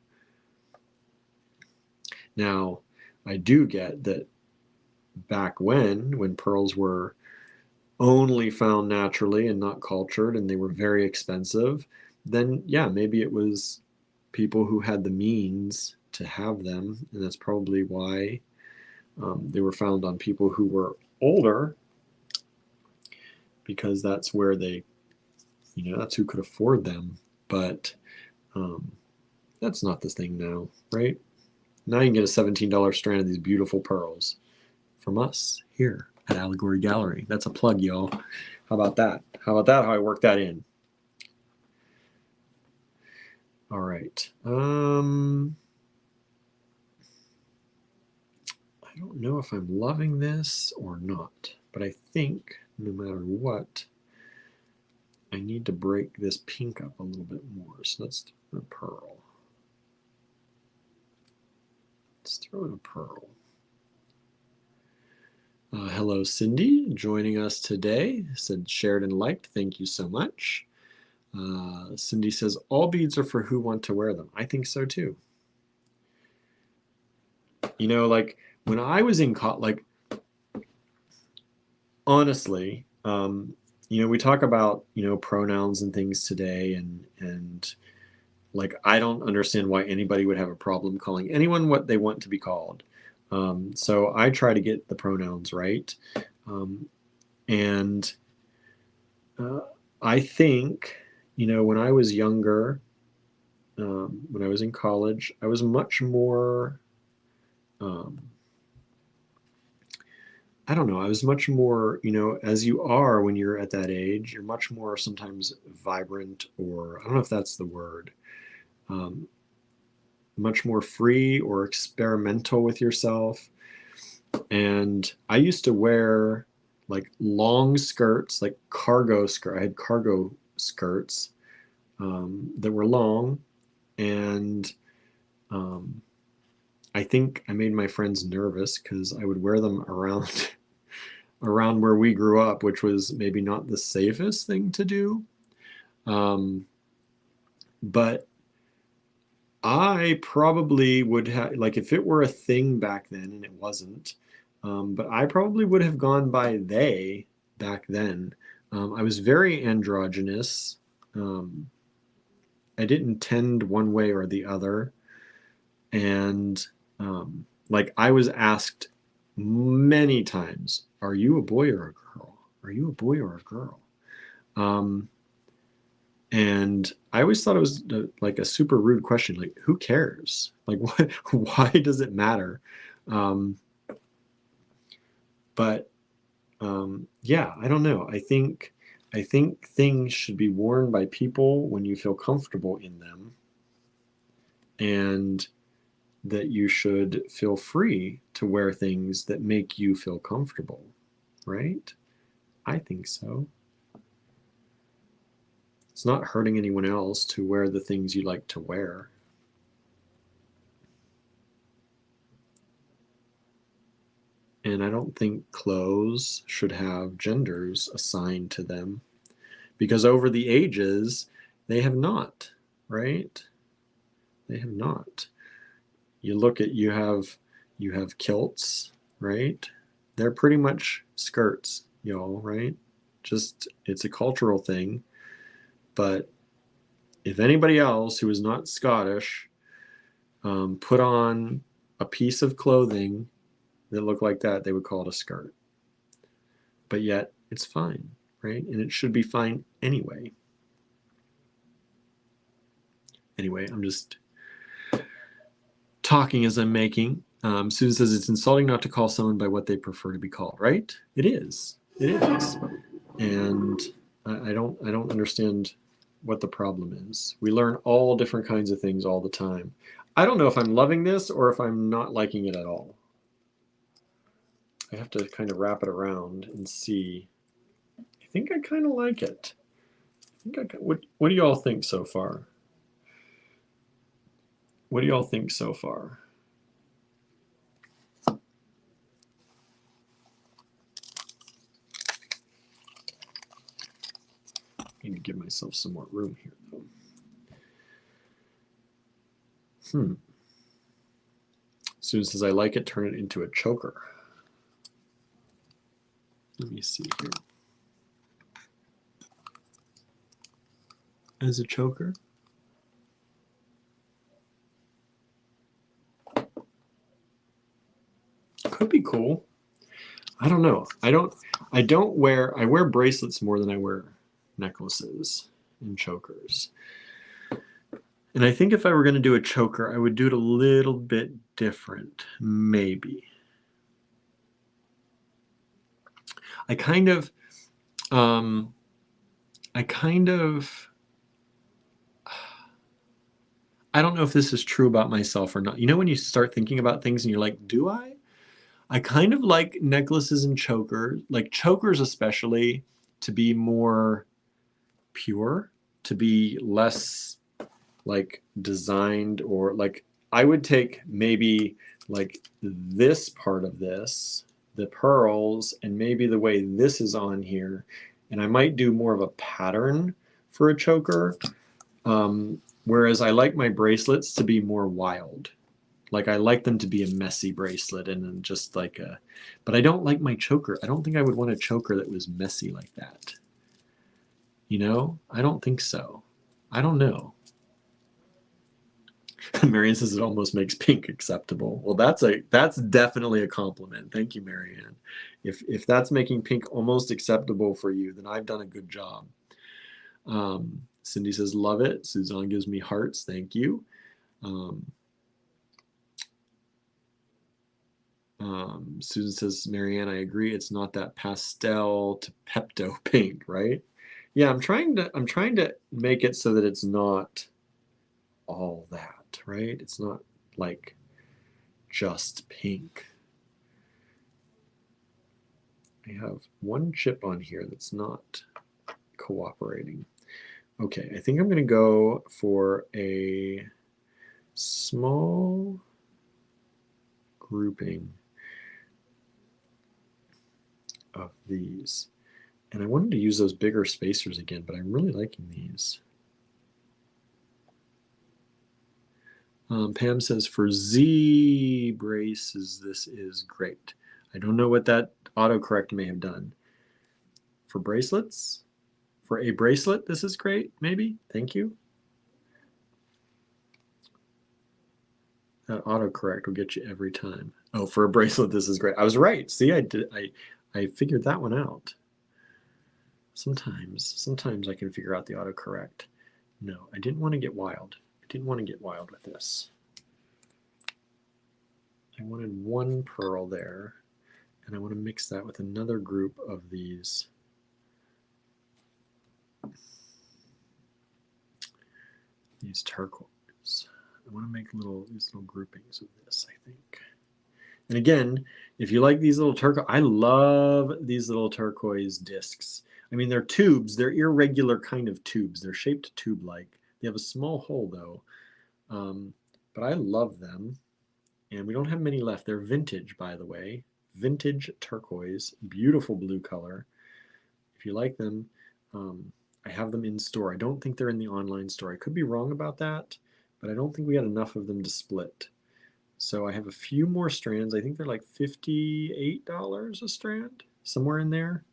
Now, I do get that back when pearls were only found naturally and not cultured and they were very expensive, then yeah, maybe it was people who had the means to have them, and that's probably why they were found on people who were older, because that's where they, that's who could afford them. But um, that's not the thing now, right? Now you can get a $17 strand of these beautiful pearls from us here at Allegory Gallery. That's a plug, y'all. How about that? How I work that in? All right. I don't know if I'm loving this or not, but I think no matter what, I need to break this pink up a little bit more. So let's throw in a pearl. Let's throw in a pearl. Hello, Cindy, joining us today. Said shared and liked. Thank you so much. Cindy says all beads are for who want to wear them. I think so too. Like when I was in college, like honestly, we talk about pronouns and things today, and like I don't understand why anybody would have a problem calling anyone what they want to be called. So I try to get the pronouns right, and I think when I was younger, when I was in college, I was much more. I don't know. I was much more, as you are when you're at that age, you're much more sometimes vibrant, or I don't know if that's the word, um, much more free or experimental with yourself. And I used to wear like long skirts, like cargo skirt. I had cargo skirts that were long, and um, I think I made my friends nervous because I would wear them around around where we grew up, which was maybe not the safest thing to do. But I probably would have, like, if it were a thing back then, and it wasn't, but I probably would have gone by they back then. I was very androgynous. Um, I didn't tend one way or the other. And like I was asked many times, are you a boy or a girl? Are you a boy or a girl? Um, and I always thought it was like a super rude question. Like, who cares? Like, what? Why does it matter? Um, but yeah, I don't know. I think things should be worn by people when you feel comfortable in them, and that you should feel free to wear things that make you feel comfortable, right? I think so. It's not hurting anyone else to wear the things you like to wear. And I don't think clothes should have genders assigned to them, because over the ages, they have not, right? They have not. You have kilts, right? They're pretty much skirts, y'all, right? Just it's a cultural thing. But if anybody else who is not Scottish put on a piece of clothing that looked like that, they would call it a skirt. But yet it's fine, right? And it should be fine anyway. Anyway, I'm just talking as I'm making. Susan says it's insulting not to call someone by what they prefer to be called, right? It is. It is. And I don't understand what the problem is. We learn all different kinds of things all the time. I don't know if I'm loving this or if I'm not liking it at all. I have to kind of wrap it around and see. think I kind of like it. What do you all think so far? What do y'all think so far? I need to give myself some more room here, though. Susan says, I like it, turn it into a choker. Let me see here. As a choker? Could be cool. I don't know. I wear bracelets more than I wear necklaces and chokers. And I think if I were going to do a choker, I would do it a little bit different, maybe. I don't know if this is true about myself or not. You know, when you start thinking about things and you're like, do I? I kind of like necklaces and chokers, like chokers especially, to be more pure, to be less like designed, or like I would take maybe like this part of this, the pearls, and maybe the way this is on here, and I might do more of a pattern for a choker. Whereas I like my bracelets to be more wild. Like I like them to be a messy bracelet and then just like a, but I don't like my choker. I don't think I would want a choker that was messy like that. You know, I don't think so. I don't know. Marianne says it almost makes pink acceptable. Well, that's definitely a compliment. Thank you, Marianne. If that's making pink almost acceptable for you, then I've done a good job. Cindy says, love it. Suzanne gives me hearts. Thank you. Susan says, Marianne, I agree. It's not that pastel to Pepto pink, right? Yeah, I'm trying to make it so that it's not all that, right? It's not like just pink. I have one chip on here that's not cooperating. Okay, I think I'm going to go for a small grouping of these. And I wanted to use those bigger spacers again, but I'm really liking these. Pam says, for Z braces, this is great. I don't know what that autocorrect may have done. For bracelets? For a bracelet, this is great, maybe? Thank you. That autocorrect will get you every time. Oh, for a bracelet, this is great. I was right. See, I figured that one out. Sometimes I can figure out the autocorrect. No, I didn't want to get wild. I didn't want to get wild with this. I wanted one pearl there, and I want to mix that with another group of these. These turquoise. I want to make these little groupings of this, I think. And again, if you like these little turquoise, I love these little turquoise discs. I mean, they're tubes. They're irregular kind of tubes. They're shaped tube-like. They have a small hole, though. But I love them. And we don't have many left. They're vintage, by the way. Vintage turquoise. Beautiful blue color. If you like them, I have them in store. I don't think they're in the online store. I could be wrong about that, but I don't think we had enough of them to split. So I have a few more strands. I think they're like $58 a strand, somewhere in there.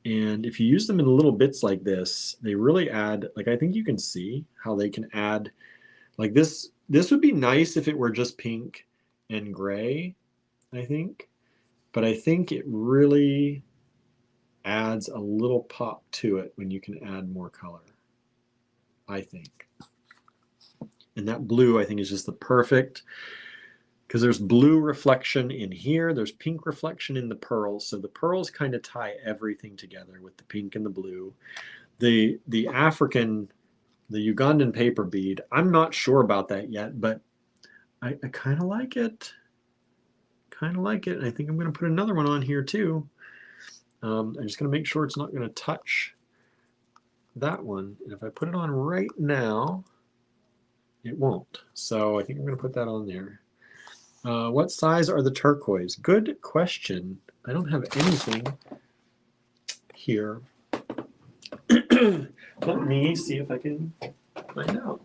And if you use them in little bits like this, they really add, like I think you can see how they can add, like this would be nice if it were just pink and gray, I think. But I think it really adds a little pop to it when you can add more color, I think. And that blue, I think, is just the perfect, because there's blue reflection in here, there's pink reflection in the pearls, so the pearls kind of tie everything together with the pink and the blue. The African, the Ugandan paper bead, I'm not sure about that yet, but I kind of like it. Kind of like it. And I think I'm going to put another one on here too. I'm just going to make sure it's not going to touch that one. And if I put it on right now, it won't. So I think I'm going to put that on there. What size are the turquoise? Good question. I don't have anything here. Let me see if I can find out.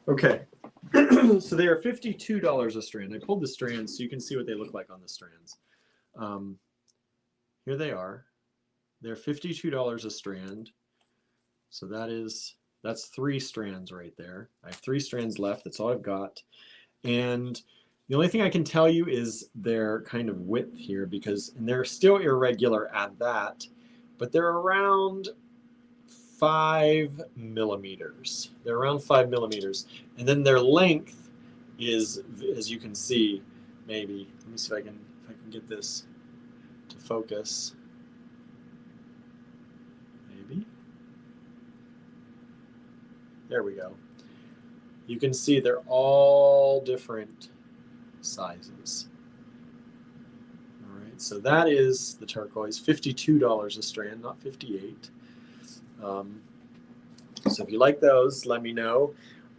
Okay, so they are $52 a strand. I pulled the strands so you can see what they look like on the strands. Here they are. They're $52 a strand. So that's 3 strands right there. I have 3 strands left. That's all I've got. And the only thing I can tell you is their kind of width here, because and they're still irregular at that, but they're around 5 millimeters. They're around 5 millimeters. And then their length is, as you can see, maybe, let me see if I can get this to focus. Maybe. There we go. You can see they're all different sizes. All right, so that is the turquoise, $52 a strand, not 58. So if you like those, let me know.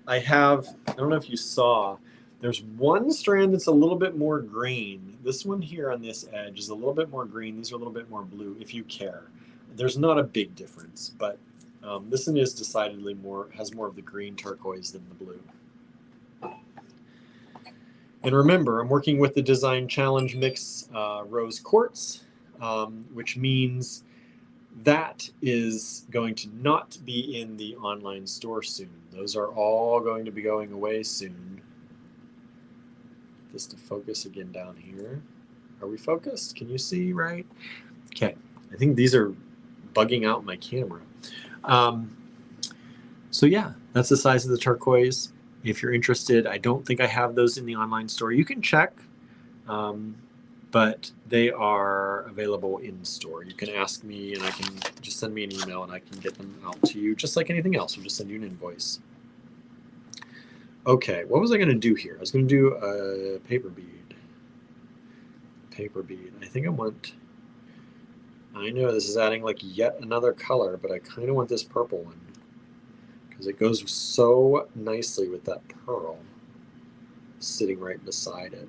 I don't know if you saw, there's one strand that's a little bit more green. This one here on this edge is a little bit more green. These are a little bit more blue, if you care. There's not a big difference, but this one is decidedly has more of the green turquoise than the blue. And remember, I'm working with the Design Challenge Mix Rose Quartz, which means that is going to not be in the online store soon. Those are all going to be going away soon. Just to focus again down here. Are we focused? Can you see right? Okay, I think these are bugging out my camera. So yeah, that's the size of the turquoise. If you're interested, I don't think I have those in the online store. You can check, but they are available in store. You can ask me and I can just send me an email and I can get them out to you just like anything else. We'll just send you an invoice. Okay, what was I going to do here? I was going to do a paper bead. Paper bead. I think I know this is adding like yet another color, but I kind of want this purple one because it goes so nicely with that pearl sitting right beside it.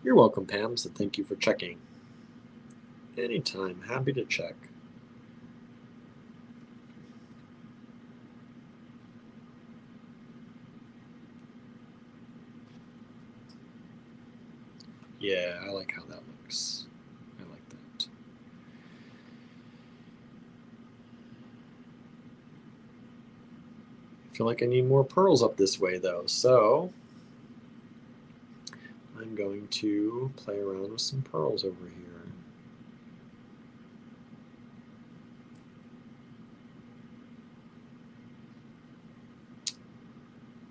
You're welcome, Pam, so thank you for checking. Anytime, happy to check. Yeah, I like how that looks. I like that. I feel like I need more pearls up this way though, so I'm going to play around with some pearls over here.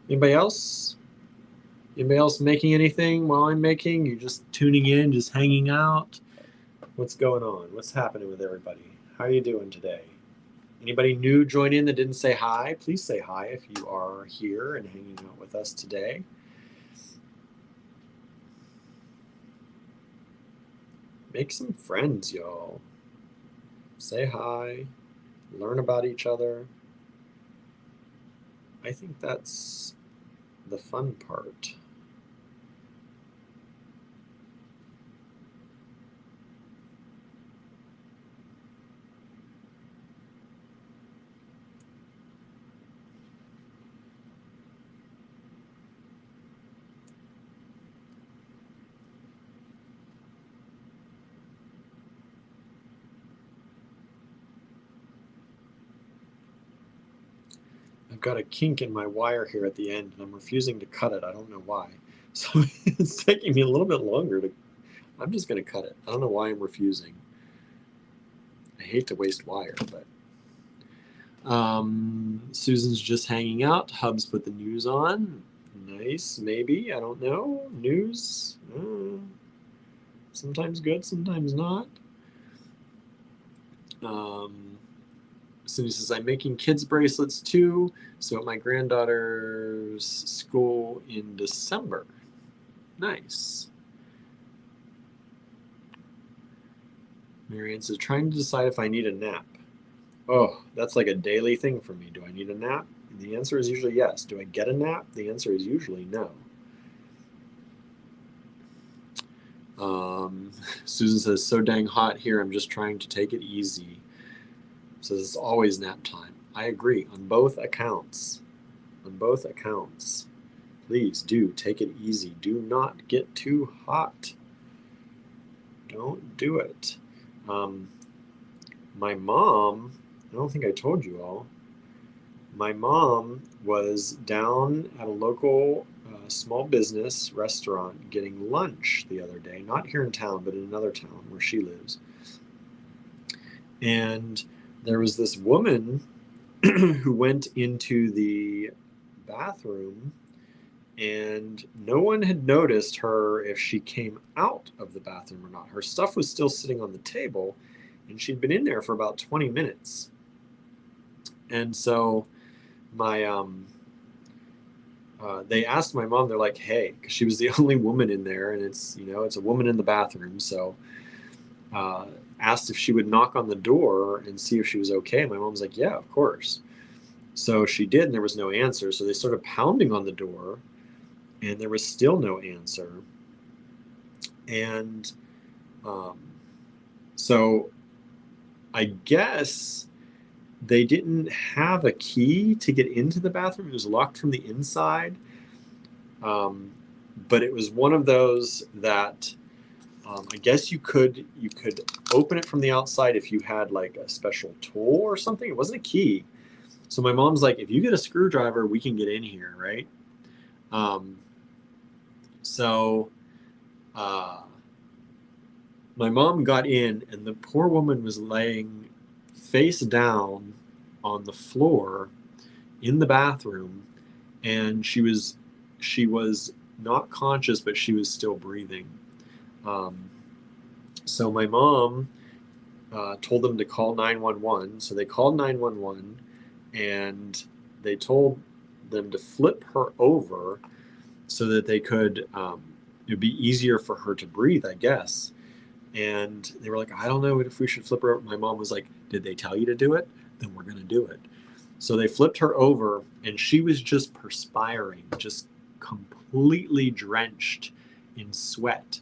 Anybody else? Anybody else making anything while I'm making? You're just tuning in, just hanging out? What's going on? What's happening with everybody? How are you doing today? Anybody new join in that didn't say hi? Please say hi if you are here and hanging out with us today. Make some friends, y'all. Say hi. Learn about each other. I think that's the fun part. I've got a kink in my wire here at the end and I'm refusing to cut it. I don't know why. So it's taking me a little bit longer to, I'm just going to cut it. I don't know why I'm refusing. I hate to waste wire, but Susan's just hanging out. Hubs put the news on. Nice, maybe. I don't know. News. Sometimes good, sometimes not. Cindy says, I'm making kids bracelets too. So at my granddaughter's school in December. Nice. Marianne says, trying to decide if I need a nap. Oh, that's like a daily thing for me. Do I need a nap? The answer is usually yes. Do I get a nap? The answer is usually no. Susan says, so dang hot here. I'm just trying to take it easy. Says it's always nap time. I agree on both accounts. On both accounts. Please do take it easy. Do not get too hot. Don't do it. My mom, I don't think I told you all, my mom was down at a local small business restaurant getting lunch the other day, not here in town, but in another town where she lives. And there was this woman who went into the bathroom, and no one had noticed her if she came out of the bathroom or not. Her stuff was still sitting on the table, and she'd been in there for about 20 minutes. And so my they asked my mom, they're like, hey, because she was the only woman in there, and it's a woman in the bathroom, so asked if she would knock on the door and see if she was okay. My mom's like, yeah, of course. So she did, and there was no answer. So they started pounding on the door, and there was still no answer. And so I guess they didn't have a key to get into the bathroom. It was locked from the inside. But it was one of those that I guess you could open it from the outside if you had like a special tool or something. It wasn't a key. So my mom's like, if you get a screwdriver, we can get in here, right? So my mom got in, and the poor woman was laying face down on the floor in the bathroom, and she was not conscious, but she was still breathing. So my mom told them to call 911. So they called 911, and they told them to flip her over so that they could, it would be easier for her to breathe, I guess. And they were like, I don't know if we should flip her over. My mom was like, did they tell you to do it? Then we're going to do it. So they flipped her over, and she was just perspiring, just completely drenched in sweat.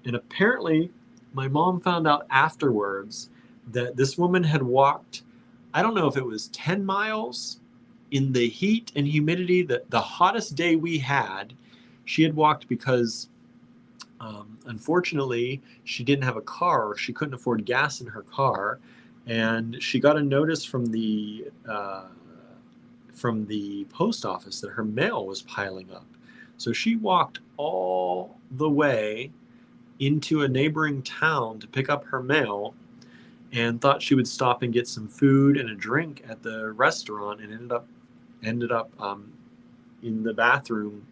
And apparently, my mom found out afterwards that this woman had walked, I don't know if it was 10 miles in the heat and humidity, the hottest day we had. She had walked because unfortunately, she didn't have a car. She couldn't afford gas in her car, and she got a notice from the post office that her mail was piling up. So she walked all the way into a neighboring town to pick up her mail, and thought she would stop and get some food and a drink at the restaurant, and ended up in the bathroom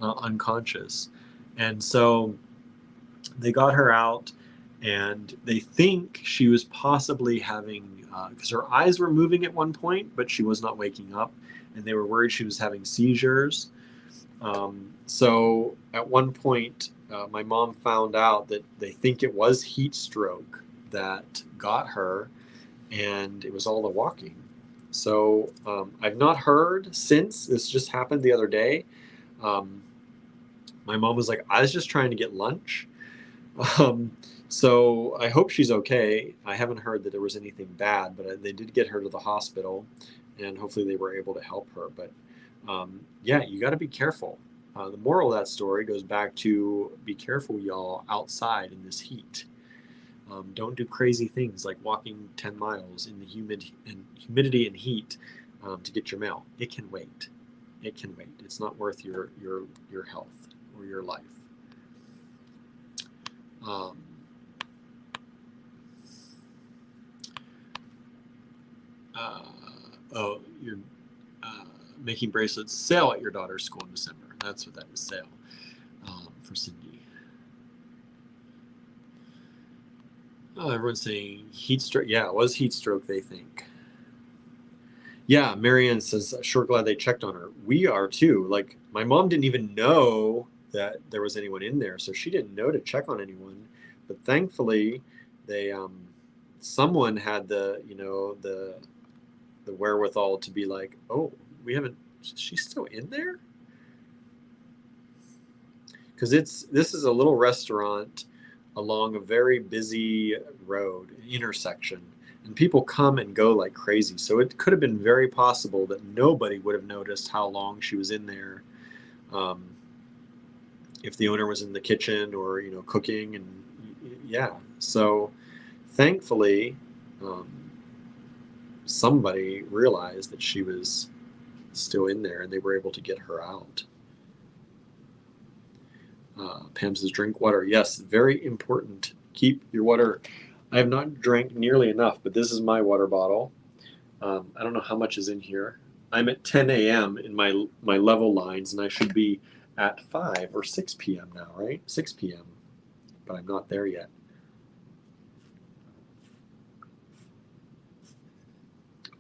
unconscious. And so they got her out, and they think she was possibly having, because her eyes were moving at one point, but she was not waking up, and they were worried she was having seizures. So at one point, my mom found out that they think it was heat stroke that got her, and it was all the walking. So I've not heard since. This just happened the other day. My mom was like, I was just trying to get lunch. So I hope she's okay. I haven't heard that there was anything bad, but they did get her to the hospital, and hopefully they were able to help her. But yeah, you got to be careful. The moral of that story goes back to be careful, y'all, outside in this heat. Don't do crazy things like walking 10 miles in the humidity and heat to get your mail. It can wait. It can wait. It's not worth your health or your life. You're making bracelets sale at your daughter's school in December. That's what that is, sale for Cindy. Oh, everyone's saying heat stroke. Yeah, it was heat stroke, they think. Yeah, Marianne says, sure glad they checked on her. We are too. Like, my mom didn't even know that there was anyone in there, so she didn't know to check on anyone. But thankfully, they someone had the wherewithal to be like, oh, we haven't. She's still in there, because this is a little restaurant along a very busy road intersection, and people come and go like crazy. So it could have been very possible that nobody would have noticed how long she was in there, if the owner was in the kitchen or cooking. And yeah, so thankfully somebody realized that she was still in there and they were able to get her out. Pam says, drink water. Yes, very important. Keep your water. I have not drank nearly enough, but this is my water bottle. I don't know how much is in here. I'm at 10 a.m. in my level lines, and I should be at 5 or 6 p.m. now, right? 6 p.m., but I'm not there yet.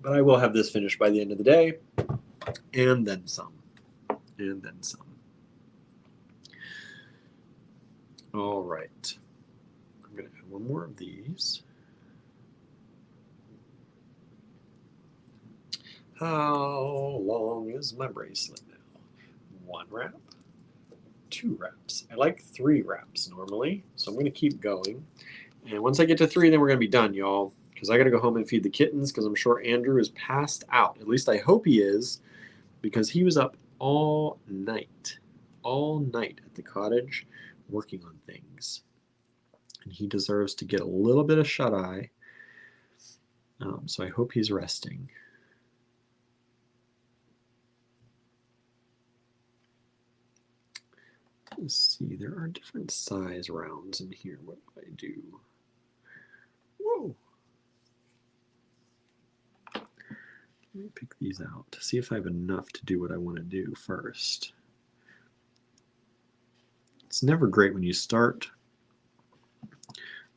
But I will have this finished by the end of the day, and then some, and then some. All right. I'm going to add one more of these. How long is my bracelet now? 1 wrap, 2 wraps. I like 3 wraps normally, so I'm going to keep going. And once I get to 3, then we're going to be done, y'all, because I got to go home and feed the kittens, because I'm sure Andrew is passed out. At least I hope he is, because he was up all night at the cottage working on things. And he deserves to get a little bit of shut-eye. So I hope he's resting. Let's see, there are different size rounds in here. What do I do? Whoa. Let me pick these out to see if I have enough to do what I want to do first. It's never great when you start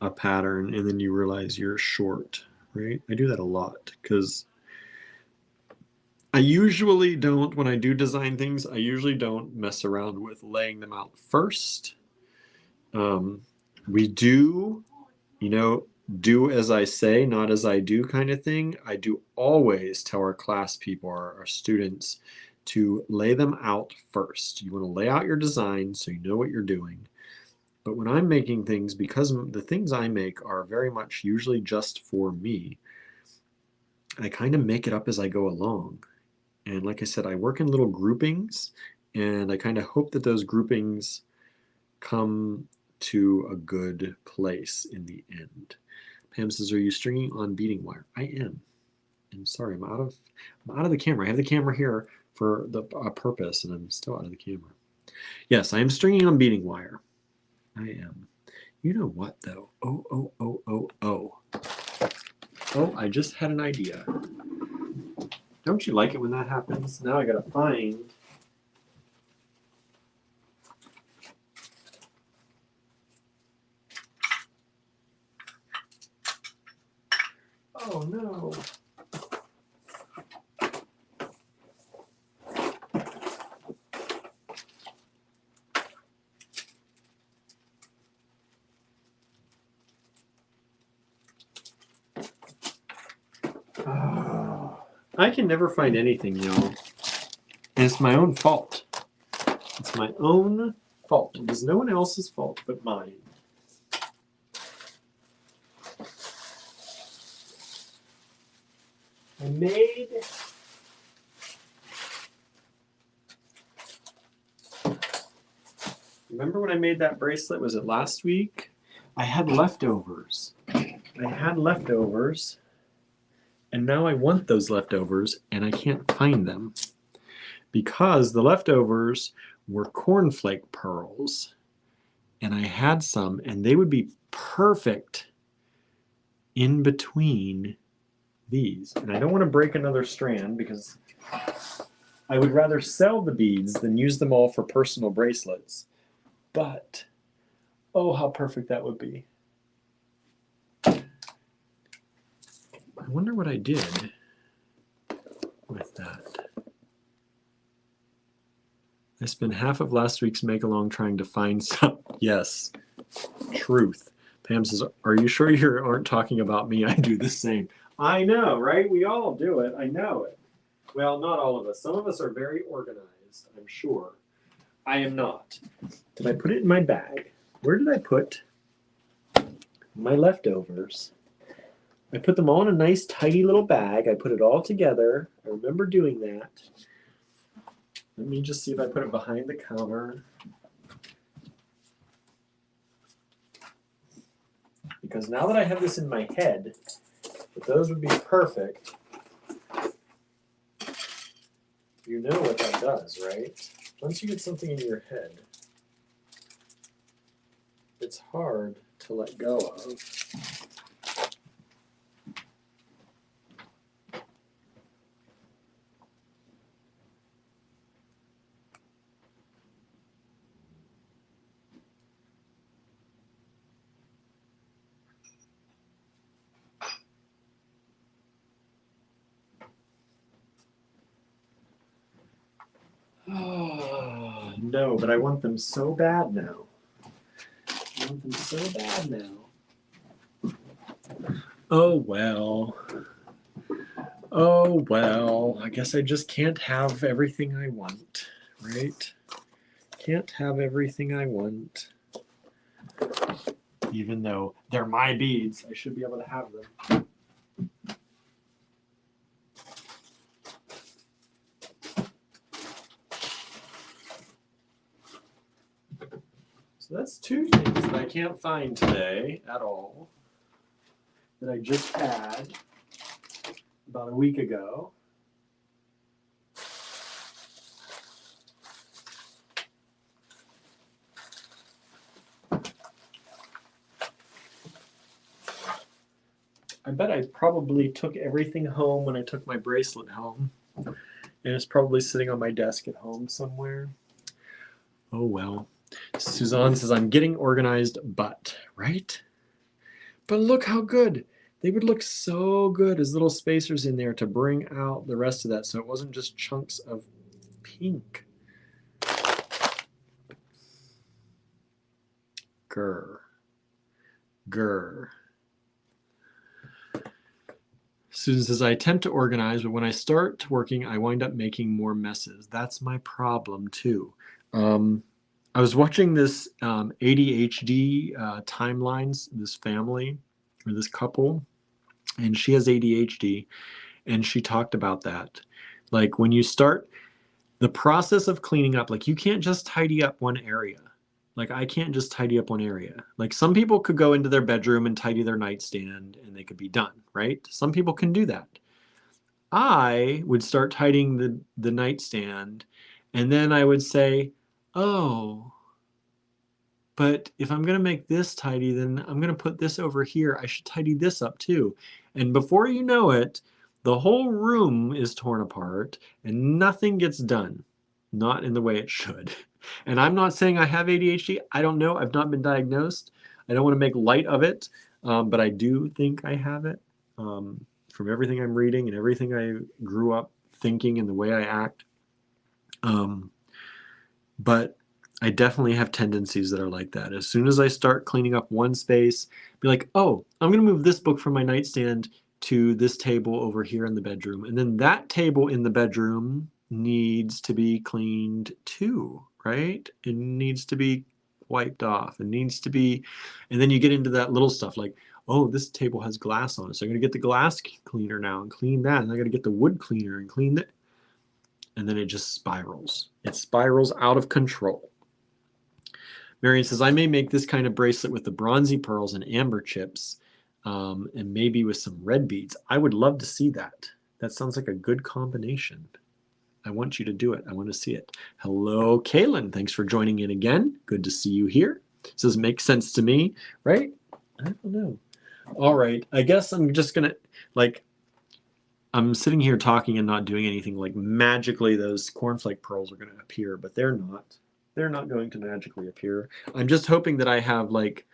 a pattern and then you realize you're short, right? I do that a lot because I usually don't, when I do design things, I usually don't mess around with laying them out first. We do, do as I say, not as I do kind of thing. I do always tell our class people, our students, to lay them out first. You want to lay out your design so you know what you're doing. But when I'm making things, because the things I make are very much usually just for me, I kind of make it up as I go along. And like I said, I work in little groupings, and I kind of hope that those groupings come to a good place in the end. Pam says, are you stringing on beading wire? I am. I'm sorry, I'm out of the camera. I have the camera here for a purpose, and I'm still out of the camera. Yes, I am stringing on beading wire. I am. You know what, though? Oh, I just had an idea. Don't you like it when that happens? Now I gotta find... Oh, no. I can never find anything, y'all. And it's my own fault. It's my own fault. It is no one else's fault but mine. I made... Remember when I made that bracelet? Was it last week? I had leftovers. And now I want those leftovers, and I can't find them. Because the leftovers were cornflake pearls. And I had some, and they would be perfect in between these. And I don't want to break another strand because I would rather sell the beads than use them all for personal bracelets. But, oh, how perfect that would be. I wonder what I did with that. I spent half of last week's make-along trying to find some. Yes, truth. Pam says, are you sure you aren't talking about me? I do the same. I know, right? We all do it. I know it. Well, not all of us. Some of us are very organized, I'm sure. I am not. Did I put it in my bag? Where did I put my leftovers? I put them all in a nice, tidy little bag. I put it all together. I remember doing that. Let me just see if I put it behind the counter. Because now that I have this in my head, that those would be perfect. You know what that does, right? Once you get something in your head, it's hard to let go of. Oh, no, but I want them so bad now. I want them so bad now. Oh, well. Oh, well. I guess I just can't have everything I want, right? Can't have everything I want. Even though they're my beads, I should be able to have them. So that's two things that I can't find today at all that I just had about a week ago. I bet I probably took everything home when I took my bracelet home. And it's probably sitting on my desk at home somewhere. Oh well. Suzanne says, I'm getting organized, but, right? But look how good. They would look so good as little spacers in there to bring out the rest of that so it wasn't just chunks of pink. Grr. Grr. Susan says, I attempt to organize, but when I start working, I wind up making more messes. That's my problem, too. I was watching this ADHD timelines, this family, or this couple, and she has ADHD, and she talked about that. Like, when you start the process of cleaning up, like, you can't just tidy up one area. Like, I can't just tidy up one area. Like, some people could go into their bedroom and tidy their nightstand and they could be done, right? Some people can do that. I would start tidying the nightstand, and then I would say, oh, but if I'm going to make this tidy, then I'm going to put this over here. I should tidy this up too. And before you know it, the whole room is torn apart and nothing gets done. Not in the way it should. And I'm not saying I have ADHD. I don't know. I've not been diagnosed. I don't want to make light of it, but I do think I have it from everything I'm reading and everything I grew up thinking and the way I act. But I definitely have tendencies that are like that. As soon as I start cleaning up one space, be like, oh, I'm going to move this book from my nightstand to this table over here in the bedroom. And then that table in the bedroom needs to be cleaned too, right? It needs to be wiped off. It needs to be, and then you get into that little stuff like, oh, this table has glass on it. So I'm going to get the glass cleaner now and clean that. And I got to get the wood cleaner and clean that. And then it just spirals. It spirals out of control. Marion says, I may make this kind of bracelet with the bronzy pearls and amber chips and maybe with some red beads. I would love to see that. That sounds like a good combination. I want you to do it. I want to see it. Hello, Kaylin. Thanks for joining in again. Good to see you here. This does make sense to me, right? I don't know. All right. I guess I'm just going to, like, I'm sitting here talking and not doing anything, like magically those cornflake pearls are going to appear, but they're not. They're not going to magically appear. I'm just hoping that I have like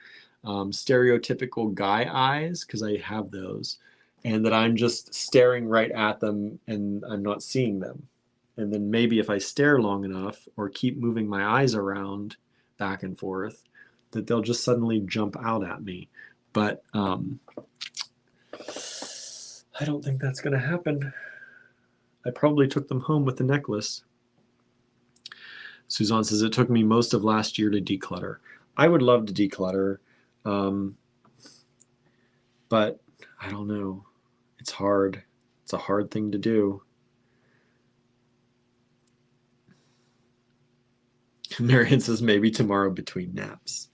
stereotypical guy eyes, because I have those, and that I'm just staring right at them and I'm not seeing them. And then maybe if I stare long enough or keep moving my eyes around back and forth, that they'll just suddenly jump out at me. But I don't think that's going to happen. I probably took them home with the necklace. Suzanne says, it took me most of last year to declutter. I would love to declutter, but I don't know. It's hard. It's a hard thing to do. Marian says, maybe tomorrow between naps.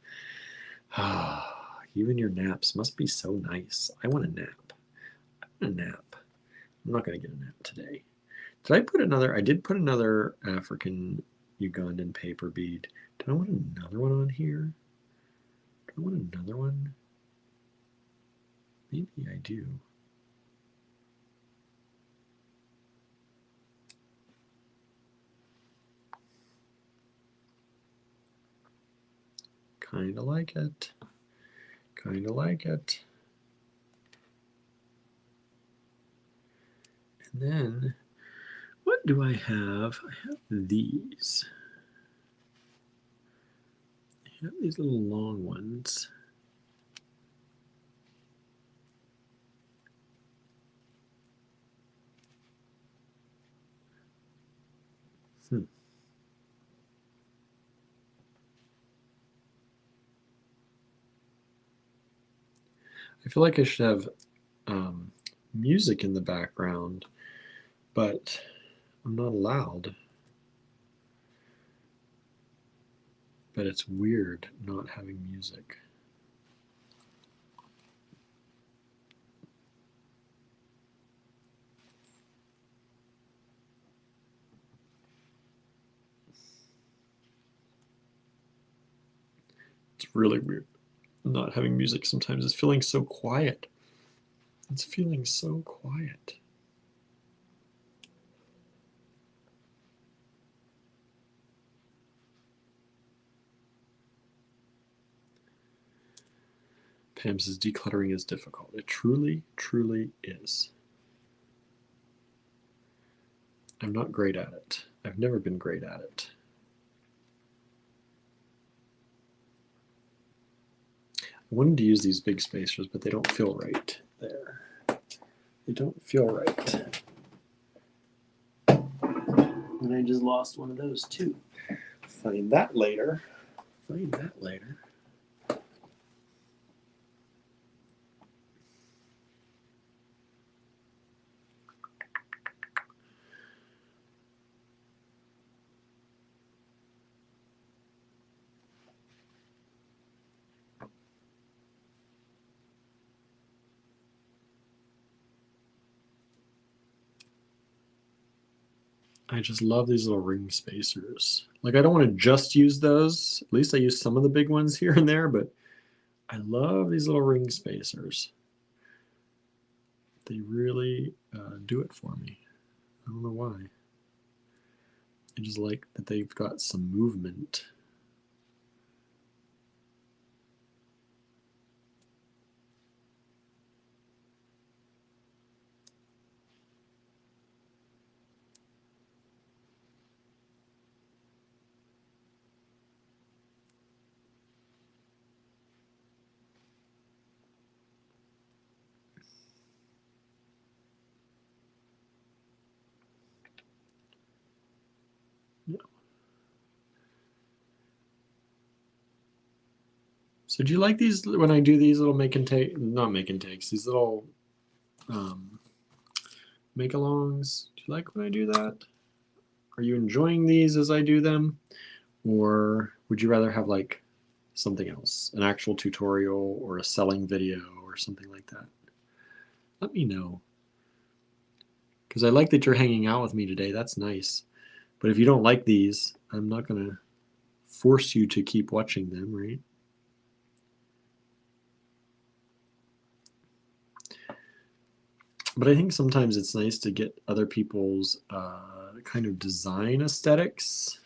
You and your naps must be so nice. I want a nap. I want a nap. I'm not going to get a nap today. Did I put another? I did put another African Ugandan paper bead. Do I want another one on here? Do I want another one? Maybe I do. Kind of like it. Kind of like it. And then, what do I have? I have these. I have these little long ones. I feel like I should have music in the background, but I'm not allowed. But it's weird not having music. It's really weird not having music sometimes. It's feeling so quiet. It's feeling so quiet. Pam says decluttering is difficult. It truly, truly is. I'm not great at it. I've never been great at it. I wanted to use these big spacers, but they don't feel right there. They don't feel right. And I just lost one of those too. Find that later. Find that later. I just love these little ring spacers. Like, I don't want to just use those. At least I use some of the big ones here and there, but I love these little ring spacers. They really do it for me. I don't know why. I just like that they've got some movement. Yeah. So do you like these when I do these little make and take, not make and takes, these little make-alongs? Do you like when I do that? Are you enjoying these as I do them? Or would you rather have like something else, an actual tutorial or a selling video or something like that? Let me know. Because I like that you're hanging out with me today. That's nice. But if you don't like these, I'm not going to force you to keep watching them, right? But I think sometimes it's nice to get other people's kind of design aesthetics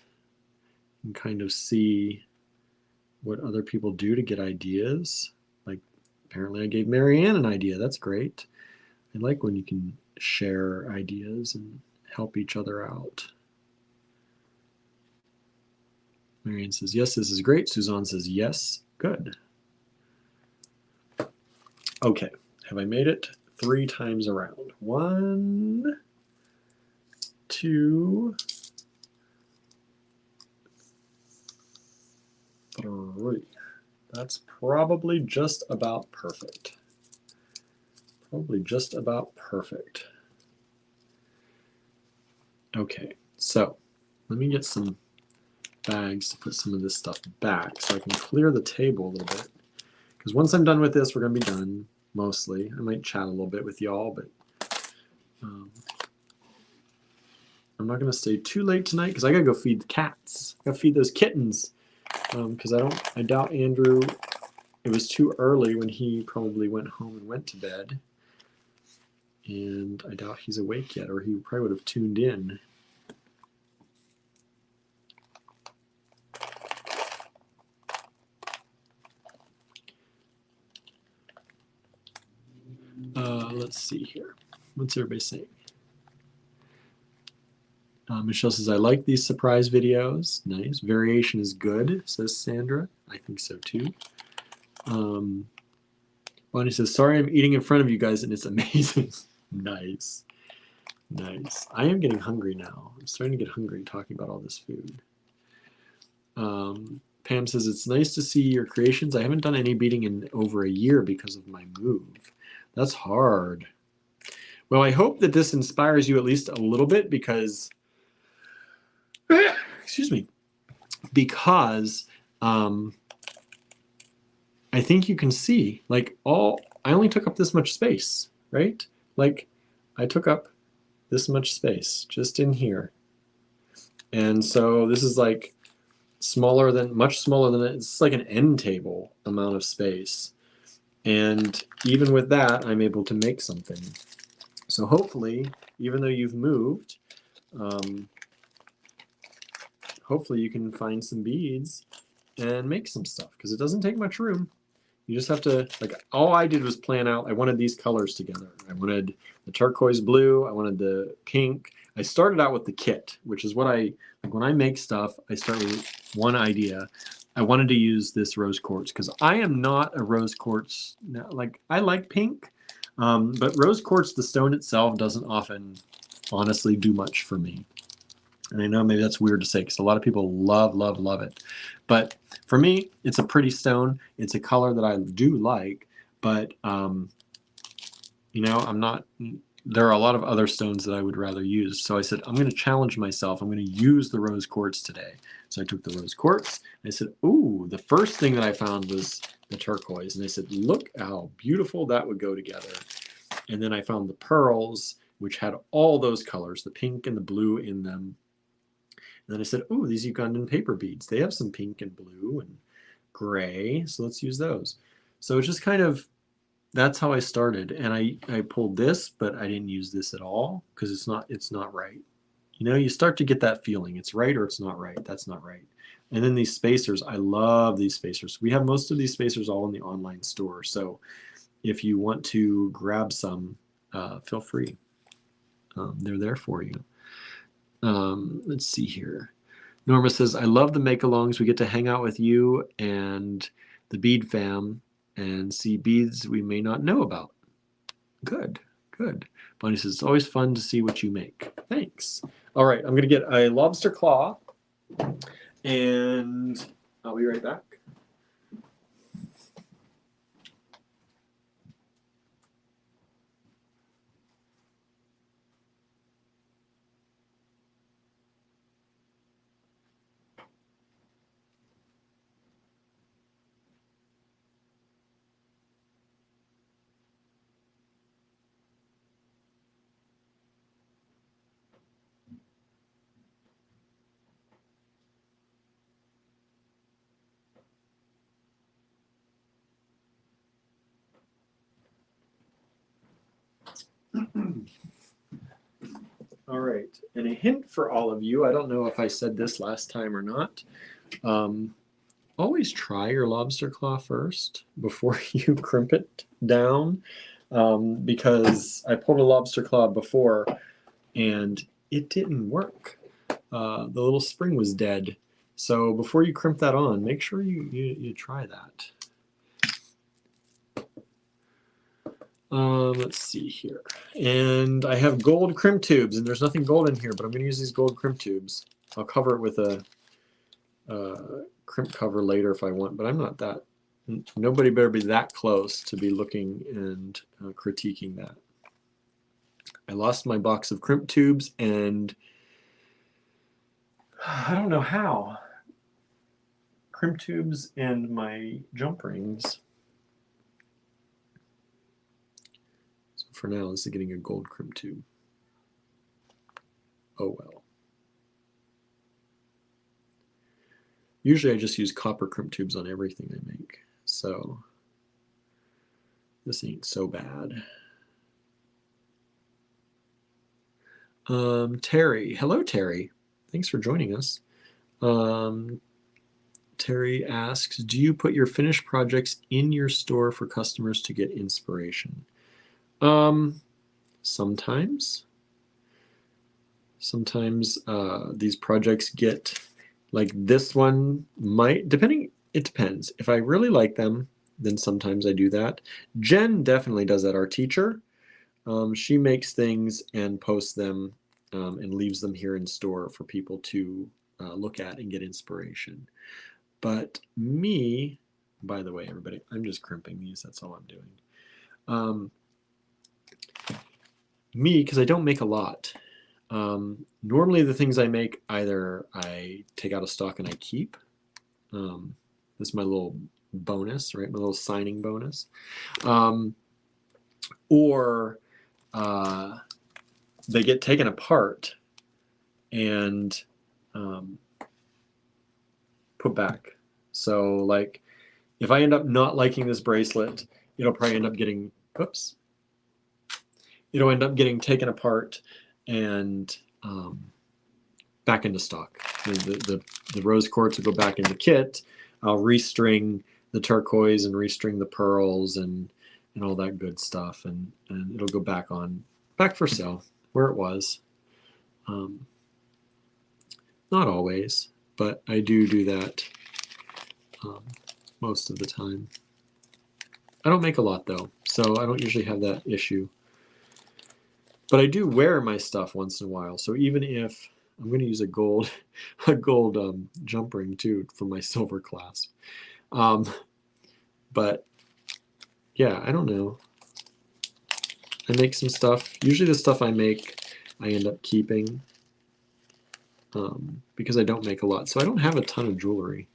and kind of see what other people do to get ideas. Like apparently I gave Marianne an idea. That's great. I like when you can share ideas and help each other out. Marianne says, yes, this is great. Suzanne says, yes, good. Okay, have I made it 3 times around? 1, 2, 3. That's probably just about perfect. Probably just about perfect. Okay, so let me get some bags to put some of this stuff back so I can clear the table a little bit. Because once I'm done with this, we're going to be done, mostly. I might chat a little bit with y'all, but I'm not going to stay too late tonight because I got to go feed the cats. I got to feed those kittens because I doubt Andrew, it was too early when he probably went home and went to bed. And I doubt he's awake yet, or he probably would have tuned in. Let's see here. What's everybody saying? Michelle says, I like these surprise videos. Nice. Variation is good, says Sandra. I think so too. Bonnie says, sorry I'm eating in front of you guys and it's amazing. Nice. Nice. I am getting hungry now. I'm starting to get hungry talking about all this food. Pam says, it's nice to see your creations. I haven't done any beading in over a year because of my move. That's hard. Well, I hope that this inspires you at least a little bit because, excuse me, because I think you can see, like, I only took up this much space, right? Like, I took up this much space just in here. And so this is like much smaller than it's like an end table amount of space. And even with that, I'm able to make something. So hopefully, even though you've moved, hopefully you can find some beads and make some stuff because it doesn't take much room. You just have to, like, all I did was plan out, I wanted these colors together. I wanted the turquoise blue, I wanted the pink. I started out with the kit, which is what like when I make stuff, I start with one idea. I wanted to use this rose quartz because I am not a rose quartz, like I like pink, but rose quartz, the stone itself, doesn't often honestly do much for me. And I know maybe that's weird to say because a lot of people love, love, love it. But for me, it's a pretty stone. It's a color that I do like, but you know, there are a lot of other stones that I would rather use. So I said, I'm going to challenge myself. I'm going to use the rose quartz today. So I took the rose quartz and I said, ooh, the first thing that I found was the turquoise. And I said, look how beautiful that would go together. And then I found the pearls, which had all those colors, the pink and the blue in them. And then I said, oh, these Ugandan paper beads. They have some pink and blue and gray, so let's use those. So it's just kind of, that's how I started. And I pulled this, but I didn't use this at all because it's not right. You know, you start to get that feeling. It's right or it's not right. That's not right. And then these spacers, I love these spacers. We have most of these spacers all in the online store. So if you want to grab some, feel free. They're there for you. Let's see here. Norma says, I love the make-alongs. We get to hang out with you and the bead fam and see beads we may not know about. Good, good. Bonnie says, it's always fun to see what you make. Thanks. All right, I'm going to get a lobster claw and I'll be right back. All right, and a hint for all of you, I don't know if I said this last time or not. Always try your lobster claw first before you crimp it down, because I pulled a lobster claw before and it didn't work. The little spring was dead. So before you crimp that on, make sure you try that. Let's see here. And I have gold crimp tubes, and there's nothing gold in here, but I'm going to use these gold crimp tubes. I'll cover it with a crimp cover later if I want, but I'm not that. Nobody better be that close to be looking and critiquing that. I lost my box of crimp tubes, and I don't know how. Crimp tubes and my jump rings. So for now, this is getting a gold crimp tube. Oh well. Usually I just use copper crimp tubes on everything I make, so this ain't so bad. Terry. Hello, Terry. Thanks for joining us. Terry asks, do you put your finished projects in your store for customers to get inspiration? Sometimes. Sometimes these projects get, like this one might, it depends. If I really like them, then sometimes I do that. Jen definitely does that, our teacher. She makes things and posts them and leaves them here in store for people to look at and get inspiration. But me, by the way, everybody, I'm just crimping these. That's all I'm doing. Me, because I don't make a lot. Normally the things I make, either I take out of stock and I keep. This is my little bonus, right? My little signing bonus. Or they get taken apart and put back. So like if I end up not liking this bracelet, it'll probably end up getting, oops, it'll end up getting taken apart and back into stock. The rose quartz will go back in the kit. I'll restring the turquoise and restring the pearls and all that good stuff, and it'll go back for sale where it was. Not always, but I do that most of the time. I don't make a lot though, so I don't usually have that issue. But I do wear my stuff once in a while. So even if I'm going to use a gold jump ring too for my silver clasp. But yeah, I don't know. I make some stuff. Usually the stuff I make, I end up keeping because I don't make a lot. So I don't have a ton of jewelry,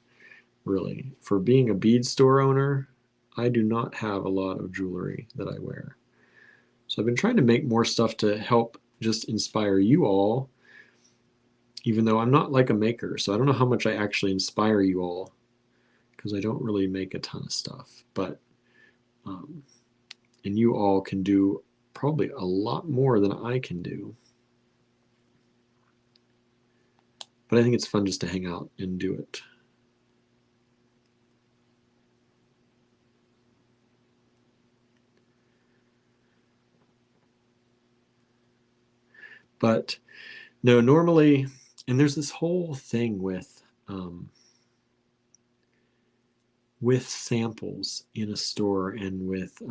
really. For being a bead store owner, I do not have a lot of jewelry that I wear. So I've been trying to make more stuff to help just inspire you all, even though I'm not like a maker. So I don't know how much I actually inspire you all because I don't really make a ton of stuff. But, and you all can do probably a lot more than I can do. But I think it's fun just to hang out and do it. But no, normally, and there's this whole thing with samples in a store and with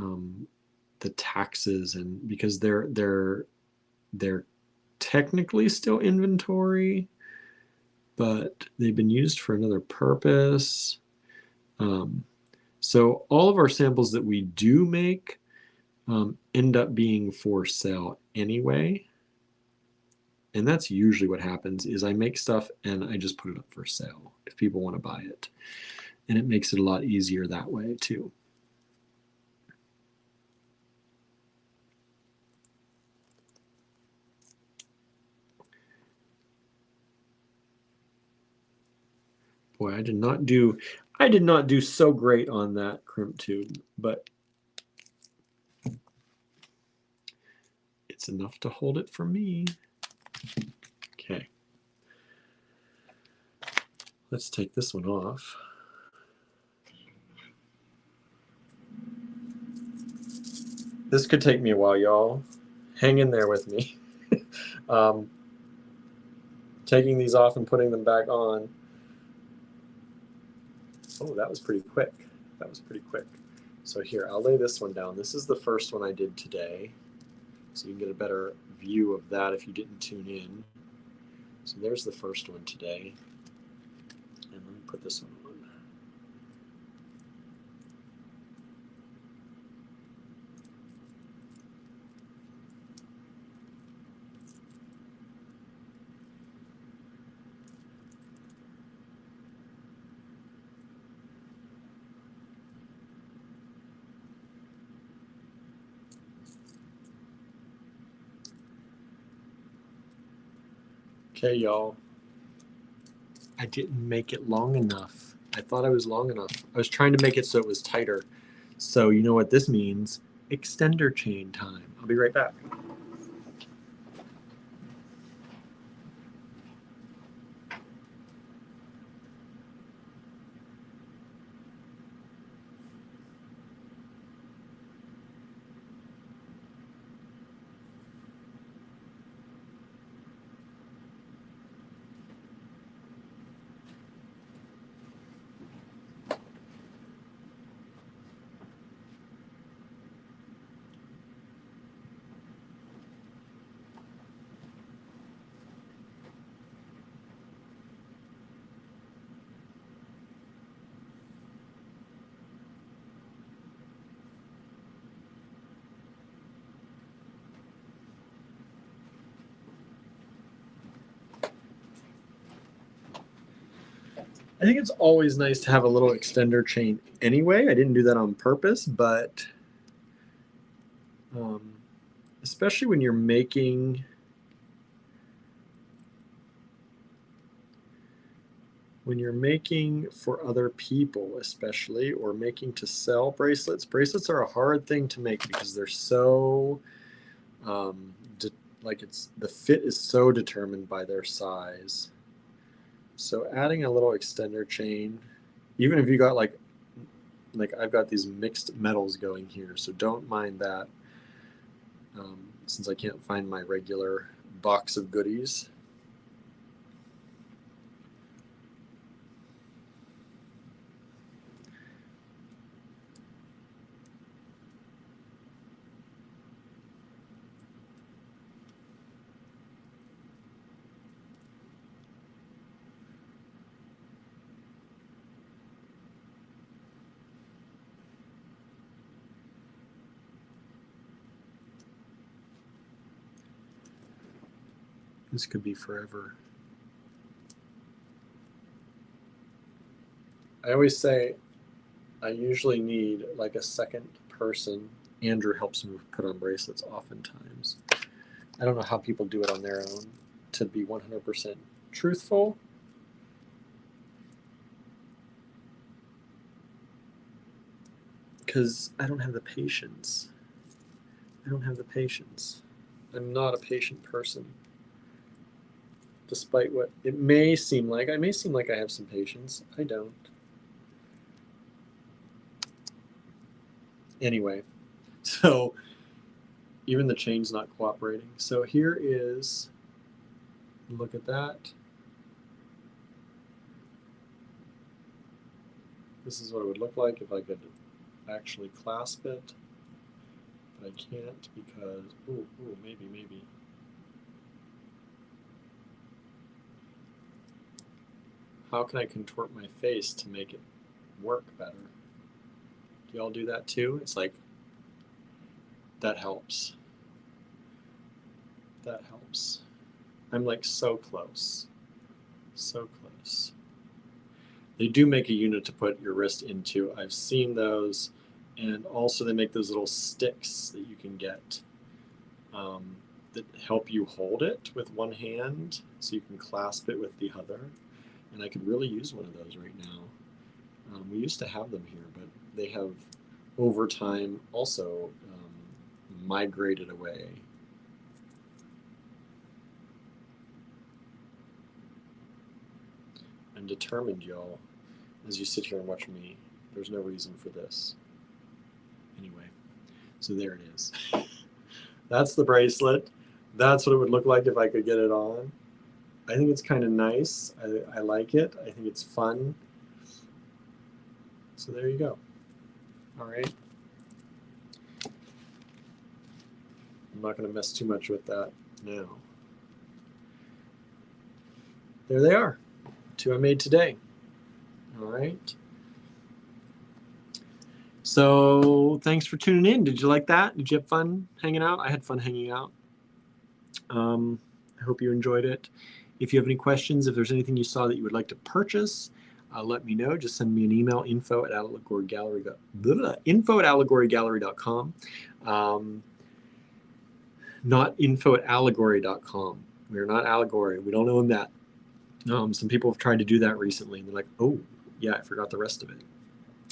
the taxes, and because they're technically still inventory, but they've been used for another purpose. So all of our samples that we do make end up being for sale anyway. And that's usually what happens is I make stuff and I just put it up for sale if people want to buy it. And it makes it a lot easier that way too. Boy, I did not do so great on that crimp tube, but It's enough to hold it for me. Okay. Let's take this one off. This could take me a while, y'all. Hang in there with me. Taking these off and putting them back on. Oh, that was pretty quick. That was pretty quick. So here, I'll lay this one down. This is the first one I did today. So you can get a better view of that if you didn't tune in. So there's the first one today. And let me put this one on. Okay, y'all. I didn't make it long enough. I thought I was long enough. I was trying to make it so it was tighter. So you know what this means? Extender chain time. I'll be right back. I think it's always nice to have a little extender chain anyway. I didn't do that on purpose, but especially when you're making for other people, especially, or making to sell bracelets. Bracelets are a hard thing to make because they're so the fit is so determined by their size. So adding a little extender chain, even if you got like I've got these mixed metals going here, so don't mind that. Since I can't find my regular box of goodies. This could be forever. I always say I usually need like a second person. Andrew helps me put on bracelets oftentimes. I don't know how people do it on their own, to be 100% truthful. Because I don't have the patience. I don't have the patience. I'm not a patient person. Despite what it may seem like. I may seem like I have some patience. I don't. Anyway, so even the chain's not cooperating. So here is, look at that. This is what it would look like if I could actually clasp it. But I can't because, maybe. How can I contort my face to make it work better? Do y'all do that too? It's like, that helps. That helps. I'm like so close. So close. They do make a unit to put your wrist into. I've seen those. And also they make those little sticks that you can get that help you hold it with one hand so you can clasp it with the other. And I could really use one of those right now. We used to have them here, but they have over time also migrated away. I'm determined, y'all. As you sit here and watch me, there's no reason for this. Anyway, so there it is. That's the bracelet. That's what it would look like if I could get it on. I think it's kind of nice. I like it. I think it's fun. So there you go. All right. I'm not going to mess too much with that now. There they are. 2 I made today. All right. So thanks for tuning in. Did you like that? Did you have fun hanging out? I had fun hanging out. I hope you enjoyed it. If you have any questions, if there's anything you saw that you would like to purchase, let me know. Just send me an email, info@allegorygallery.com. Not info@allegory.com. We're not Allegory. We don't own that. Some people have tried to do that recently, and they're like, oh, yeah, I forgot the rest of it.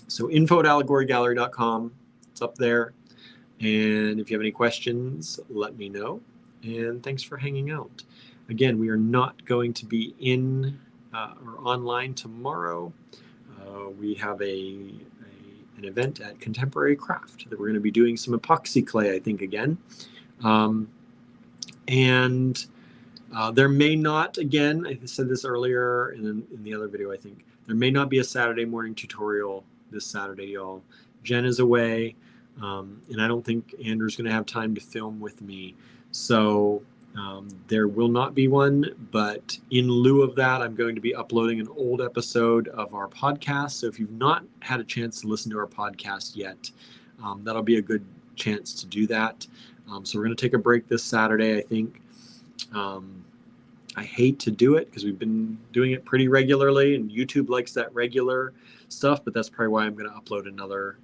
So info@allegorygallery.com. It's up there. And if you have any questions, let me know. And thanks for hanging out. Again, we are not going to be in or online tomorrow. We have an event at Contemporary Craft that we're going to be doing some epoxy clay, I think, again. There may not, again, I said this earlier in the other video, I think, there may not be a Saturday morning tutorial this Saturday, y'all. Jen is away, and I don't think Andrew's going to have time to film with me. So there will not be one, but in lieu of that, I'm going to be uploading an old episode of our podcast. So if you've not had a chance to listen to our podcast yet, that'll be a good chance to do that. So we're going to take a break this Saturday, I think. I hate to do it because we've been doing it pretty regularly, and YouTube likes that regular stuff, but that's probably why I'm going to upload another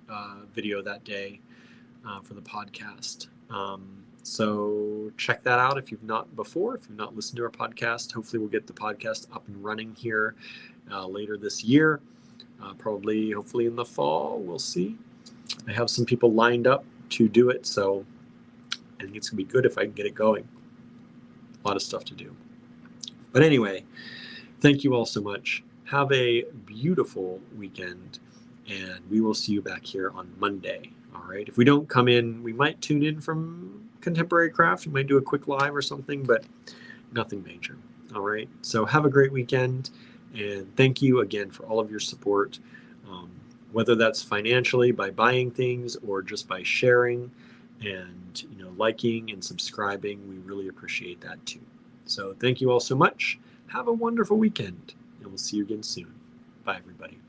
video that day for the podcast. So check that out if you've not before. If you've not listened to our podcast, hopefully we'll get the podcast up and running here later this year. Probably, hopefully in the fall, we'll see. I have some people lined up to do it, so I think it's going to be good if I can get it going. A lot of stuff to do. But anyway, thank you all so much. Have a beautiful weekend, and we will see you back here on Monday. All right. If we don't come in, we might tune in from Contemporary Craft. We might do a quick live or something, but nothing major. All right. So have a great weekend, and thank you again for all of your support, whether that's financially by buying things or just by sharing and liking and subscribing. We really appreciate that too. So thank you all so much. Have a wonderful weekend, and we'll see you again soon. Bye, everybody.